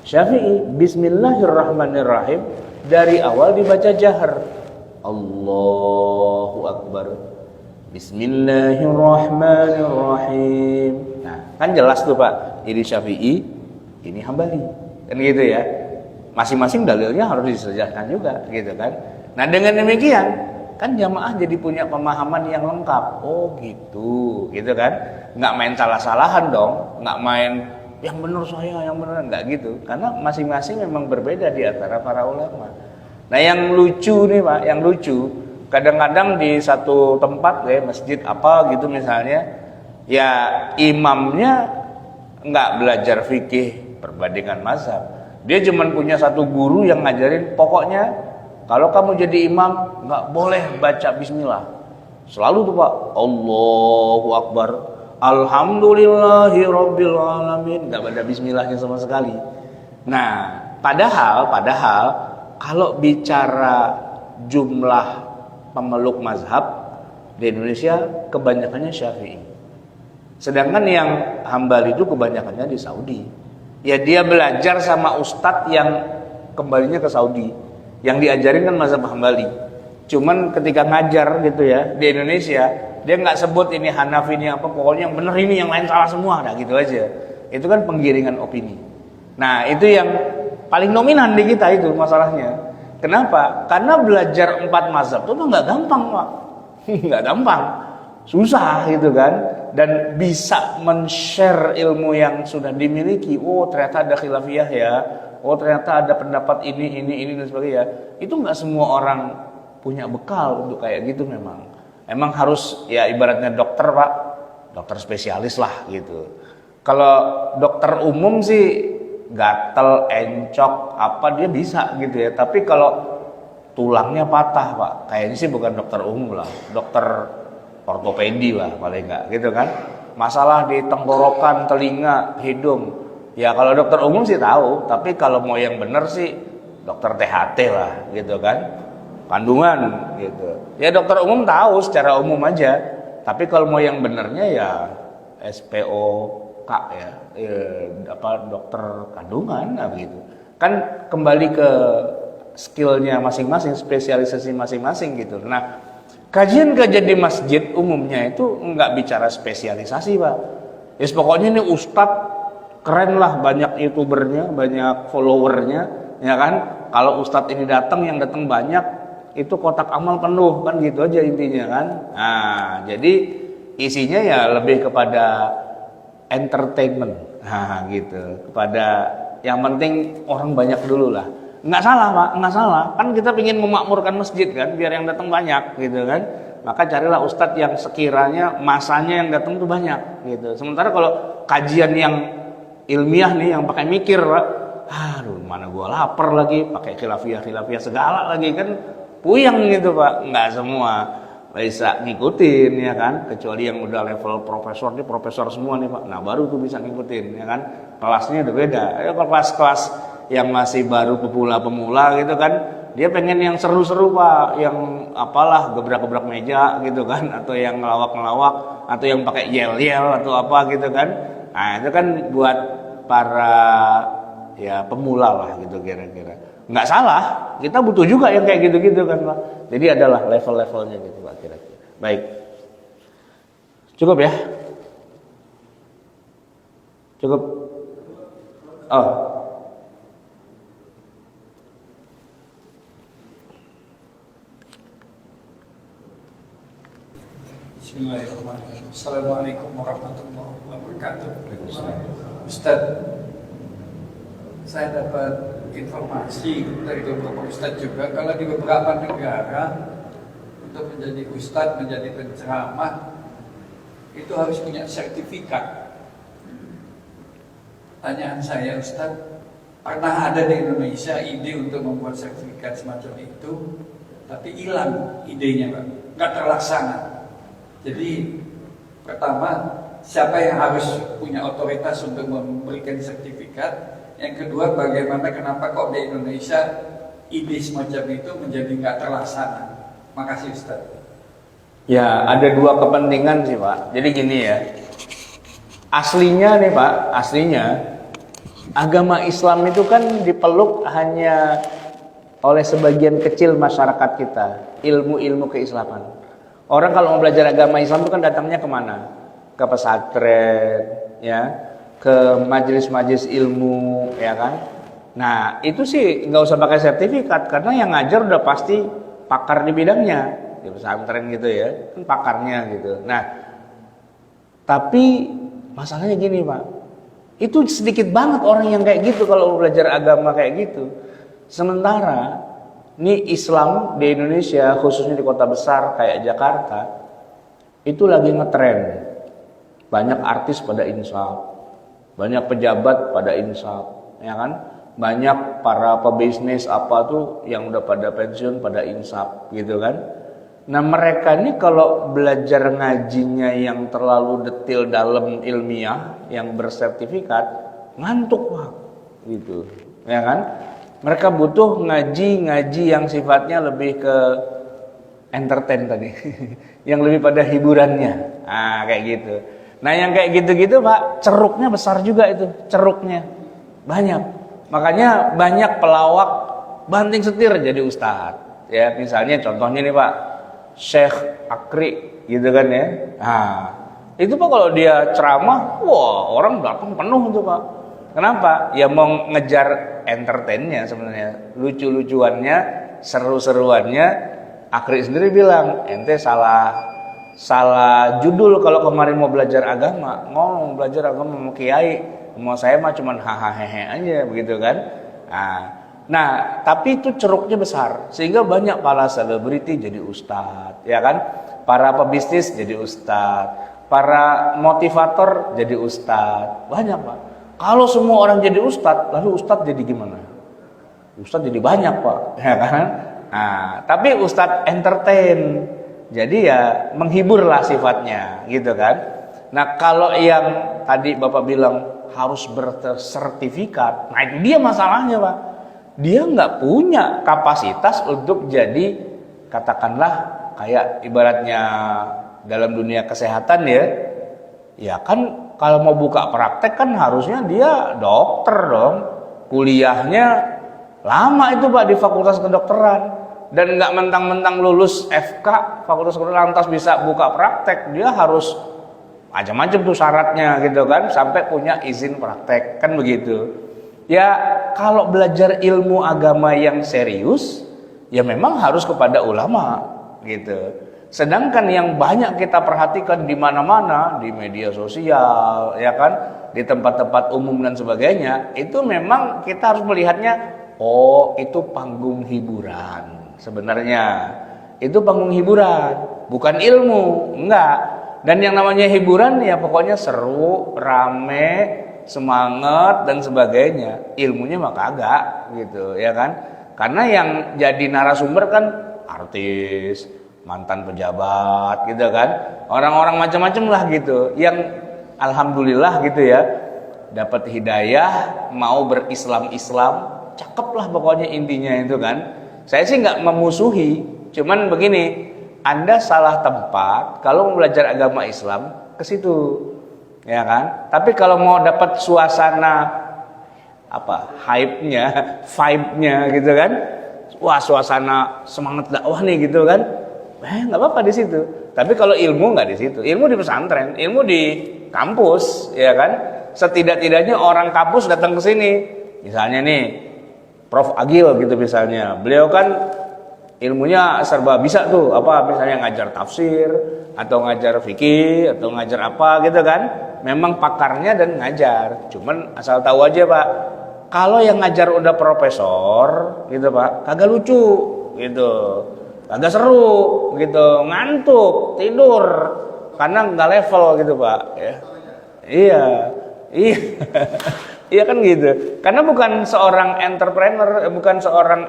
Syafi'i Bismillahirrahmanirrahim dari awal dibaca jahar. Allahu Akbar. Bismillahirrahmanirrahim. Nah, kan jelas tuh Pak, ini Syafi'i, ini Hambali. Kan gitu ya. Masing-masing dalilnya harus disejarkan juga, gitu kan. Nah, dengan demikian, kan jamaah jadi punya pemahaman yang lengkap. Oh, gitu kan. Nggak main salah-salahan dong, nggak main yang benar saya, yang benar nggak gitu. Karena masing-masing memang berbeda di antara para ulama. Nah, yang lucu nih Pak, yang lucu kadang-kadang di satu tempat ya masjid apa gitu misalnya ya imamnya nggak belajar fikih perbandingan mazhab, dia cuma punya satu guru yang ngajarin pokoknya kalau kamu jadi imam nggak boleh baca bismillah, selalu tuh Pak Allahu Akbar Alhamdulillahi Rabbil Alamin, nggak ada bismillahnya sama sekali. Nah padahal kalau bicara jumlah pemeluk mazhab di Indonesia kebanyakannya Syafi'i. Sedangkan yang Hambali itu kebanyakannya di Saudi. Ya dia belajar sama ustadz yang kembalinya ke Saudi. Yang diajarin kan mazhab Hambali. Cuman ketika ngajar gitu ya di Indonesia, dia nggak sebut ini Hanafi ini apa, pokoknya yang benar ini, yang lain salah semua, nah gitu aja. Itu kan penggiringan opini. Nah itu yang paling dominan di kita itu masalahnya. Kenapa? Karena belajar 4 mazhab itu nggak gampang, Pak. Nggak gampang, susah gitu kan. Dan bisa men-share ilmu yang sudah dimiliki. Oh ternyata ada khilafiyah ya. Oh ternyata ada pendapat ini dan sebagainya. Itu nggak semua orang punya bekal untuk kayak gitu memang. Emang harus ya ibaratnya dokter, Pak. Dokter spesialis lah gitu. Kalau dokter umum sih gatel, encok, apa dia bisa gitu ya. Tapi kalau tulangnya patah, Pak, kayaknya sih bukan dokter umum lah, dokter ortopedi lah paling enggak gitu kan. Masalah di tenggorokan, telinga, hidung. Ya kalau dokter umum sih tahu, tapi kalau mau yang benar sih dokter THT lah gitu kan. Kandungan gitu. Ya dokter umum tahu secara umum aja. Tapi kalau mau yang benernya ya SPOK ya, dokter kandungan begitu. Kan kembali ke skillnya masing-masing, spesialisasi masing-masing gitu. Nah, kajian-kajian di masjid umumnya itu nggak bicara spesialisasi, Pak. Ya pokoknya ini ustadz keren lah, banyak youtubernya, banyak followernya, ya kan. Kalau ustadz ini datang, yang datang banyak, itu kotak amal penuh kan gitu aja intinya kan. Nah, jadi isinya ya lebih kepada entertainment, nah gitu, kepada yang penting orang banyak dulu lah. Nggak salah, Pak, nggak salah. Kan kita ingin memakmurkan masjid kan, biar yang datang banyak gitu kan. Maka carilah ustadz yang sekiranya masanya yang datang tuh banyak gitu. Sementara kalau kajian yang ilmiah nih, yang pakai mikir, Pak, aduh mana gua lapar lagi, pakai khilafiyah segala lagi kan, puyeng gitu, Pak. Nggak semua bisa ngikutin ya kan, kecuali yang udah level profesor, nih profesor semua nih, Pak. Nah baru tuh bisa ngikutin ya kan, kelasnya udah beda. Ya kalau kelas-kelas yang masih baru pemula gitu kan, dia pengen yang seru-seru, Pak, yang apalah gebrak-gebrak meja gitu kan, atau yang ngelawak-ngelawak, atau yang pakai yel-yel atau apa gitu kan. Nah itu kan buat para ya pemula lah gitu kira-kira. Nggak salah, kita butuh juga yang kayak gitu-gitu kan, Pak. Jadi adalah level-levelnya gitu, Pak, kira-kira. Baik. Cukup ya? Cukup? Oh. Bismillahirrahmanirrahim. Assalamualaikum warahmatullahi wabarakatuh. Ustaz, saya dapat informasi dari beberapa ustaz juga, kalau di beberapa negara untuk menjadi ustaz, menjadi penceramah itu harus punya sertifikat. Tanyaan saya, Ustaz, pernah ada di Indonesia ide untuk membuat sertifikat semacam itu, tapi hilang idenya, Pak, nggak terlaksana. Jadi pertama, siapa yang harus punya otoritas untuk memberikan sertifikat? Yang kedua, bagaimana, kenapa kok di Indonesia ide semacam itu menjadi nggak terlaksana? Makasih, Ustaz. Ya, ada dua kepentingan sih, Pak. Jadi gini ya, aslinya nih, Pak, aslinya agama Islam itu kan dipeluk hanya oleh sebagian kecil masyarakat kita, ilmu-ilmu keislaman. Orang kalau mau belajar agama Islam itu kan datangnya kemana? Ke pesantren, ya, ke majelis-majelis ilmu, ya kan. Nah itu sih nggak usah pakai sertifikat, karena yang ngajar udah pasti pakar di bidangnya, di pesantren gitu ya, kan pakarnya gitu. Nah tapi masalahnya gini, Pak, itu sedikit banget orang yang kayak gitu kalau belajar agama kayak gitu. Sementara ini Islam di Indonesia, khususnya di kota besar kayak Jakarta, itu lagi ngetren. Banyak artis pada insaf, banyak pejabat pada insaf, ya kan? Banyak para pebisnis apa tuh yang udah pada pensiun pada insaf gitu kan. Nah mereka ini kalau belajar ngajinya yang terlalu detail dalam ilmiah, yang bersertifikat, ngantuk, Pak, gitu, ya kan? Mereka butuh ngaji yang sifatnya lebih ke entertain tadi, yang lebih pada hiburannya, kayak gitu. Nah yang kayak gitu-gitu, Pak, ceruknya besar juga itu, ceruknya banyak. Makanya banyak pelawak banting setir jadi ustadz. Ya misalnya contohnya nih, Pak, Syekh Akri gitu kan ya. Nah itu, Pak, kalau dia ceramah, wah orang datang penuh tuh, Pak. Kenapa? Ya mau ngejar entertainnya sebenarnya, lucu-lucuannya, seru-seruannya Akri sendiri bilang, ente salah judul kalau kemarin mau belajar agama. Ngomong belajar agama mau kiai, mau saya mah cuman hahaha aja begitu kan. Nah, tapi itu ceruknya besar sehingga banyak para selebriti jadi ustadz, ya kan? Para pebisnis jadi ustadz, para motivator jadi ustadz, banyak Pak. Kalau semua orang jadi ustadz, lalu ustadz jadi gimana? Ustadz jadi banyak Pak, ya kan? Nah, tapi ustadz entertain, jadi ya menghiburlah sifatnya, gitu kan? Nah, kalau yang tadi Bapak bilang harus bersertifikat, nah itu dia masalahnya Pak. Dia nggak punya kapasitas untuk jadi, katakanlah kayak ibaratnya dalam dunia kesehatan ya kan kalau mau buka praktek kan harusnya dia dokter dong, kuliahnya lama itu Pak di Fakultas Kedokteran, dan nggak mentang-mentang lulus FK Fakultas Kedokteran lantas bisa buka praktek, dia harus macam-macam tuh syaratnya gitu kan, sampai punya izin praktek kan begitu. Ya kalau belajar ilmu agama yang serius ya memang harus kepada ulama gitu. Sedangkan yang banyak kita perhatikan di mana-mana, di media sosial, ya kan, di tempat-tempat umum dan sebagainya, itu memang kita harus melihatnya, oh itu panggung hiburan. Sebenarnya itu panggung hiburan, bukan ilmu, enggak. Dan yang namanya hiburan ya pokoknya seru, rame, semangat dan sebagainya. Ilmunya mah kagak gitu, ya kan? Karena yang jadi narasumber kan artis, mantan pejabat gitu kan, orang-orang macam-macam lah gitu, yang alhamdulillah gitu ya dapat hidayah, mau berislam, cakep lah pokoknya intinya itu kan. Saya sih nggak memusuhi, cuman begini, Anda salah tempat kalau mau belajar agama Islam ke situ, ya kan. Tapi kalau mau dapat suasana apa hype-nya, vibe-nya gitu kan, wah suasana semangat dakwah nih gitu kan, nggak apa-apa di situ. Tapi kalau ilmu nggak di situ. Ilmu di pesantren, ilmu di kampus, ya kan. Setidak-tidaknya orang kampus datang ke sini. Misalnya nih, Prof Agil gitu misalnya. Beliau kan ilmunya serba bisa tuh, apa misalnya ngajar tafsir atau ngajar fikih atau ngajar apa gitu kan. Memang pakarnya dan ngajar. Cuman asal tahu aja Pak, kalau yang ngajar udah profesor gitu Pak, kagak lucu gitu. Agak seru gitu, ngantuk, tidur karena nggak level gitu Pak ya. Iya. Iya kan gitu. Karena bukan seorang entrepreneur, bukan seorang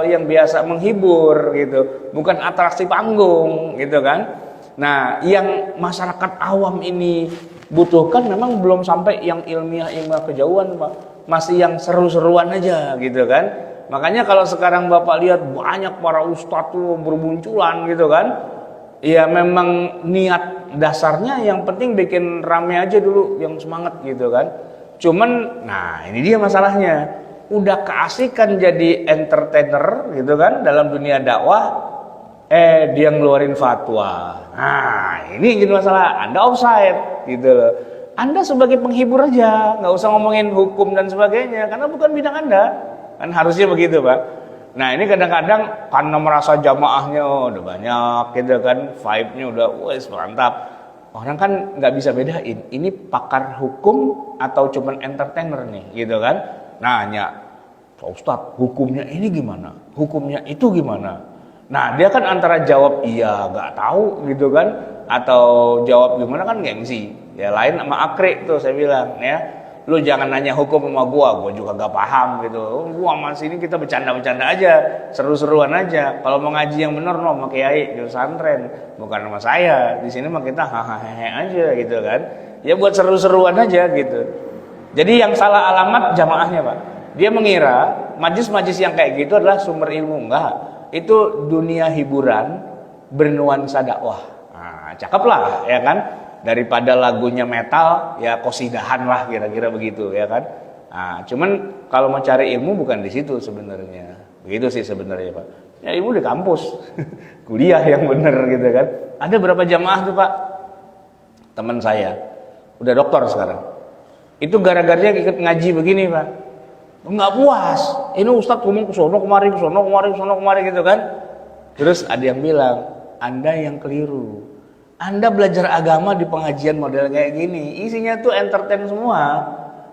yang biasa menghibur gitu, bukan atraksi panggung gitu kan. Nah, yang masyarakat awam ini butuhkan memang belum sampai yang ilmiah kejauhan Pak. Masih yang seru-seruan aja gitu kan. Makanya kalau sekarang Bapak lihat banyak para ustadz tuh bermunculan gitu kan. Ya memang niat dasarnya yang penting bikin rame aja dulu, yang semangat gitu kan. Cuman nah ini dia masalahnya. Udah keasikan jadi entertainer gitu kan dalam dunia dakwah, dia ngeluarin fatwa. Nah ini jadi masalah, Anda offside gitu loh. Anda sebagai penghibur aja, nggak usah ngomongin hukum dan sebagainya, karena bukan bidang Anda. Kan harusnya begitu Pak. Nah ini kadang-kadang karena merasa jamaahnya udah banyak gitu kan, vibe-nya udah wes mantap. Orang kan nggak bisa bedain, ini pakar hukum atau cuman entertainer nih gitu kan. Nanya, Pak Ustadz hukumnya ini gimana? Hukumnya itu gimana? Nah dia kan antara jawab iya nggak tahu gitu kan, atau jawab gimana kan gengsi. Ya lain sama Akri tuh saya bilang ya. Lu jangan nanya hukum sama gua juga gak paham gitu. Gua sama sini kita bercanda-bercanda aja, seru-seruan aja. Kalau mau ngaji yang bener no sama kiai di pesantren, bukan sama saya. Di sini mah kita hahaha aja gitu kan. Ya buat seru-seruan aja gitu. Jadi yang salah alamat jamaahnya Pak. Dia mengira majlis-majlis yang kayak gitu adalah sumber ilmu. Enggak. Itu dunia hiburan bernuansa dakwah. Nah, cakep lah ya kan. Daripada lagunya metal ya qosidahan lah kira-kira begitu ya kan. Nah, cuman kalau mau cari ilmu bukan di situ sebenarnya. Begitu sih sebenarnya Pak. Ya ilmu di kampus. Kuliah yang bener gitu kan. Ada berapa jamaah tuh Pak? Teman saya udah doktor sekarang. Itu gara-garanya ikut ngaji begini Pak. nggak puas. Ini Ustadz ngomong ke sono kemari, ke sono kemari, ke sono kemari gitu kan. Terus ada yang bilang, Anda yang keliru. Anda belajar agama di pengajian model kayak gini, isinya tuh entertain semua.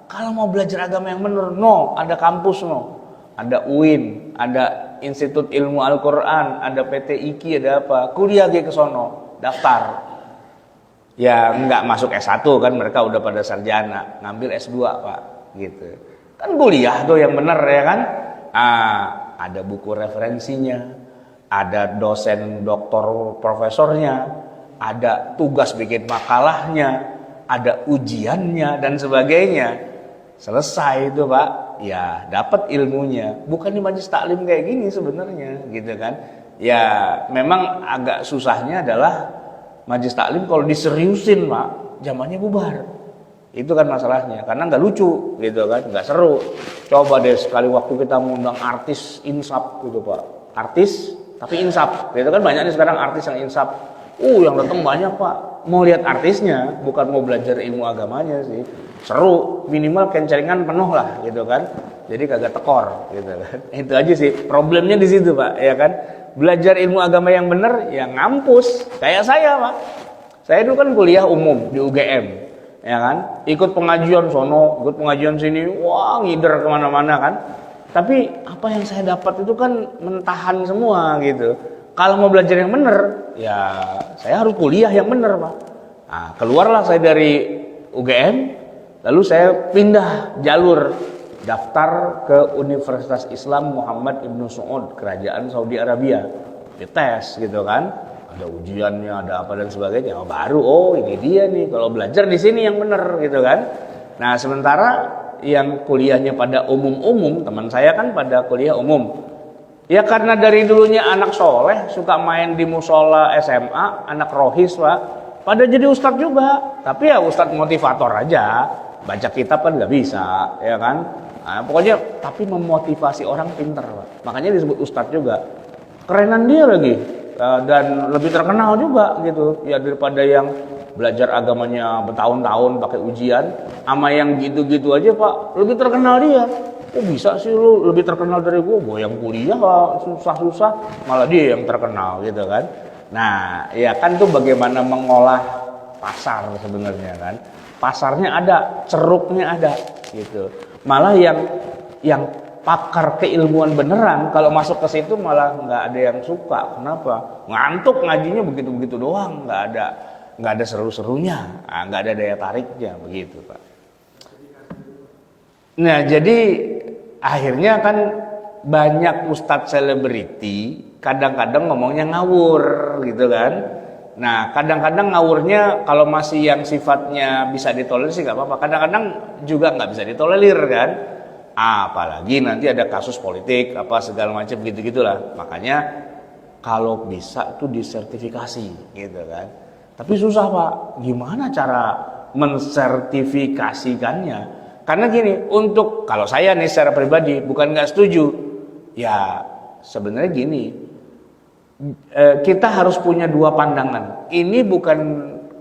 Kalau mau belajar agama yang bener, no, ada kampus no. Ada UIN, ada Institut Ilmu Al-Quran, ada PT IKI, ada apa. Kuliah ke sono, daftar. Ya nggak masuk S1 kan, mereka udah pada sarjana, ngambil S2 Pak, gitu. Kan kuliah tuh yang bener ya kan. Ada buku referensinya, ada dosen doktor profesornya, ada tugas bikin makalahnya, ada ujiannya dan sebagainya. Selesai itu Pak, ya dapat ilmunya. Bukan di majelis taklim kayak gini sebenarnya, gitu kan. Ya memang agak susahnya adalah majelis taklim kalau diseriusin Pak, zamannya bubar. Itu kan masalahnya, karena nggak lucu gitu kan, nggak seru. Coba deh sekali waktu kita mengundang artis insaf gitu Pak. Artis tapi insaf, gitu kan banyak nih sekarang artis yang insaf. Yang datang banyak Pak. Mau lihat artisnya, bukan mau belajar ilmu agamanya sih. Seru, minimal kencengan penuh lah gitu kan. Jadi kagak tekor gitu kan. Itu aja sih problemnya di situ Pak, ya kan. Belajar ilmu agama yang benar ya ngampus. Kayak saya Pak. Saya dulu kan kuliah umum di UGM, ya kan. Ikut pengajian sono, ikut pengajian sini, wah ngider kemana-mana kan. Tapi apa yang saya dapat itu kan mentahan semua gitu. Kalau mau belajar yang benar, ya saya harus kuliah yang benar Pak. Nah, keluarlah saya dari UGM, lalu saya pindah jalur daftar ke Universitas Islam Muhammad Ibn Saud, Kerajaan Saudi Arabia. Dites gitu kan, ada ujiannya, ada apa dan sebagainya. Baru ini dia nih kalau belajar di sini yang benar gitu kan. Nah, sementara yang kuliahnya pada umum-umum, teman saya kan pada kuliah umum. Ya karena dari dulunya anak soleh, suka main di musola SMA, anak rohis Pak, pada jadi ustadz juga. Tapi ya ustadz motivator aja, baca kitab kan nggak bisa, ya kan. Nah, pokoknya tapi memotivasi orang pinter Pak. Makanya disebut ustadz juga. Kerenan dia lagi, dan lebih terkenal juga gitu. Ya daripada yang belajar agamanya bertahun-tahun pakai ujian, sama yang gitu-gitu aja Pak, lebih terkenal dia. Bisa sih lu lebih terkenal dari gue yang kuliah susah-susah, malah dia yang terkenal gitu kan. Nah ya kan tuh bagaimana mengolah pasar sebenarnya kan. Pasarnya ada, ceruknya ada gitu. Malah yang pakar keilmuan beneran kalau masuk ke situ malah nggak ada yang suka. Kenapa? Ngantuk ngajinya begitu-begitu doang, nggak ada seru-serunya, nggak ada daya tariknya begitu Pak. Nah jadi akhirnya kan banyak ustadz selebriti kadang-kadang ngomongnya ngawur gitu kan. Nah kadang-kadang ngawurnya kalau masih yang sifatnya bisa ditolerir sih nggak apa-apa. Kadang-kadang juga nggak bisa ditolerir kan. Apalagi nanti ada kasus politik apa segala macam gitu-gitulah. Makanya kalau bisa tuh disertifikasi gitu kan. Tapi susah Pak, gimana cara mensertifikasikannya? Karena gini, untuk kalau saya nih secara pribadi bukan nggak setuju, ya sebenarnya gini, kita harus punya dua pandangan. Ini bukan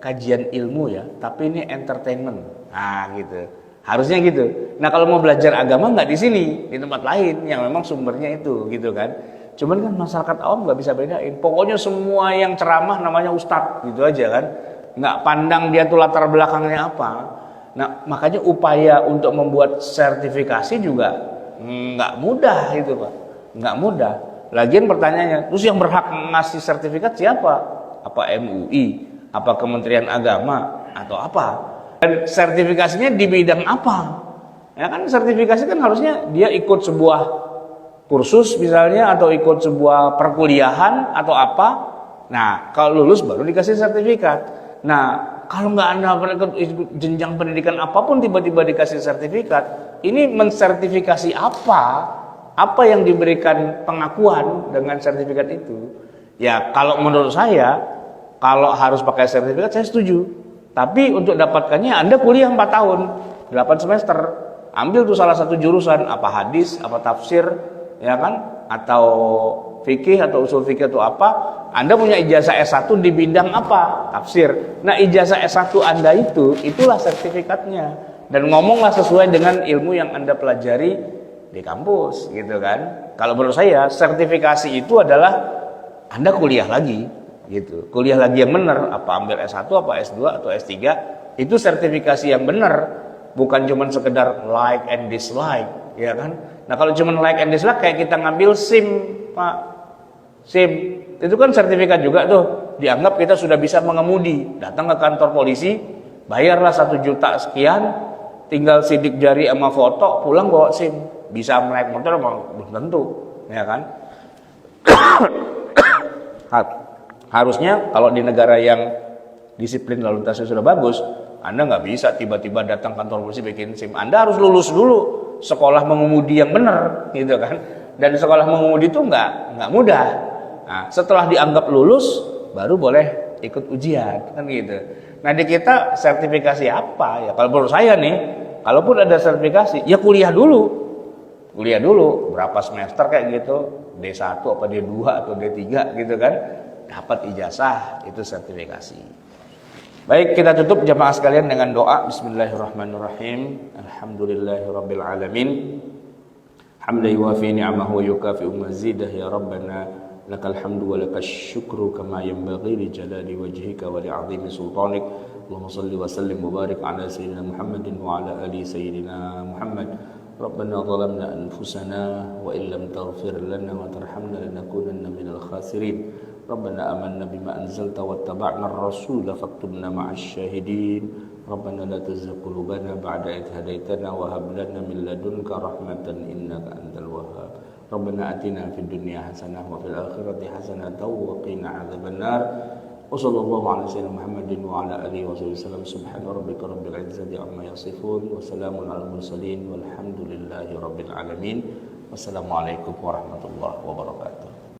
kajian ilmu ya, tapi ini entertainment. Nah gitu, harusnya gitu. Nah kalau mau belajar agama nggak di sini, di tempat lain yang memang sumbernya itu, gitu kan. Cuman kan masyarakat awam nggak bisa bedain. Pokoknya semua yang ceramah namanya ustadz, gitu aja kan. Nggak pandang dia tuh latar belakangnya apa. Nah makanya upaya untuk membuat sertifikasi juga nggak mudah itu Pak, nggak mudah. Lagian pertanyaannya, terus yang berhak ngasih sertifikat siapa? Apa MUI? Apa Kementerian Agama? Atau apa? Dan sertifikasinya di bidang apa? Ya kan sertifikasi kan harusnya dia ikut sebuah kursus misalnya, atau ikut sebuah perkuliahan atau apa. Nah kalau lulus baru dikasih sertifikat. Nah kalau nggak Anda jenjang pendidikan apapun tiba-tiba dikasih sertifikat, ini mensertifikasi apa? Apa yang diberikan pengakuan dengan sertifikat itu? Ya kalau menurut saya, kalau harus pakai sertifikat saya setuju. Tapi untuk dapatkannya Anda kuliah 4 tahun, 8 semester. Ambil tuh salah satu jurusan, apa hadis, apa tafsir, ya kan? Atau fikih atau usul fikih atau apa. Anda punya ijazah S1 di bidang apa? Tafsir. Nah ijazah S1 Anda itulah sertifikatnya. Dan ngomonglah sesuai dengan ilmu yang Anda pelajari di kampus gitu kan. Kalau menurut saya sertifikasi itu adalah Anda kuliah lagi gitu. Kuliah lagi yang benar, apa ambil S1 apa S2 atau S3, itu sertifikasi yang benar, bukan cuman sekedar like and dislike, ya kan? Nah, kalau cuman like and dislike kayak kita ngambil SIM, Pak. SIM itu kan sertifikat juga tuh. Dianggap kita sudah bisa mengemudi. Datang ke kantor polisi, bayarlah 1 juta sekian, tinggal sidik jari sama foto, pulang bawa SIM. Bisa naik motor belum tentu, ya kan? Harusnya kalau di negara yang disiplin lalu lintasnya sudah bagus, Anda nggak bisa tiba-tiba datang kantor polisi bikin SIM. Anda harus lulus dulu sekolah mengemudi yang benar, gitu kan? Dan sekolah mengemudi itu nggak mudah. Nah, setelah dianggap lulus, baru boleh ikut ujian, kan gitu. Nah, di kita sertifikasi apa ya? Kalau menurut saya nih, kalaupun ada sertifikasi, ya kuliah dulu. Kuliah dulu berapa semester kayak gitu, D1 apa D2 atau D3 gitu kan, dapat ijazah, itu sertifikasi. Baik, kita tutup jamaah sekalian dengan doa. Bismillahirrahmanirrahim. Alhamdulillahirabbil alamin. Hamdan yuwafi ni'amahu wa yukafi'u mazidah ya rabbana lakal hamdu wa lakas syukru kama yanbaghi li jalali wajhika wa li 'azimi sultanik. Allahumma shalli wa sallim wa barik ala sayyidina Muhammadin wa ala ali sayyidina Muhammad. Rabbana zalamna anfusana wa illam taghfir lana wa tarhamna lanakunanna minal khasirin. Rabbana amanna bima anzalta wattaba'na ar-rasula faktubna ma'asy syahidin. Rabbana la tuzigh qulubana ba'da idh hadaitana wa hab lana min ladunka rahmatan innaka antal wahhab. Rabbana atina fid dunya hasanah wa fil akhirati hasanah wa qina adzabannar. Wa sallallahu ala sayyidina Muhammadin wa ala alihi wa sallam. Subhana rabbika rabbil izzati amma yasifun wa salamun alal mursalin walhamdulillahi rabbil alamin. Wassalamualaikum warahmatullahi wabarakatuh.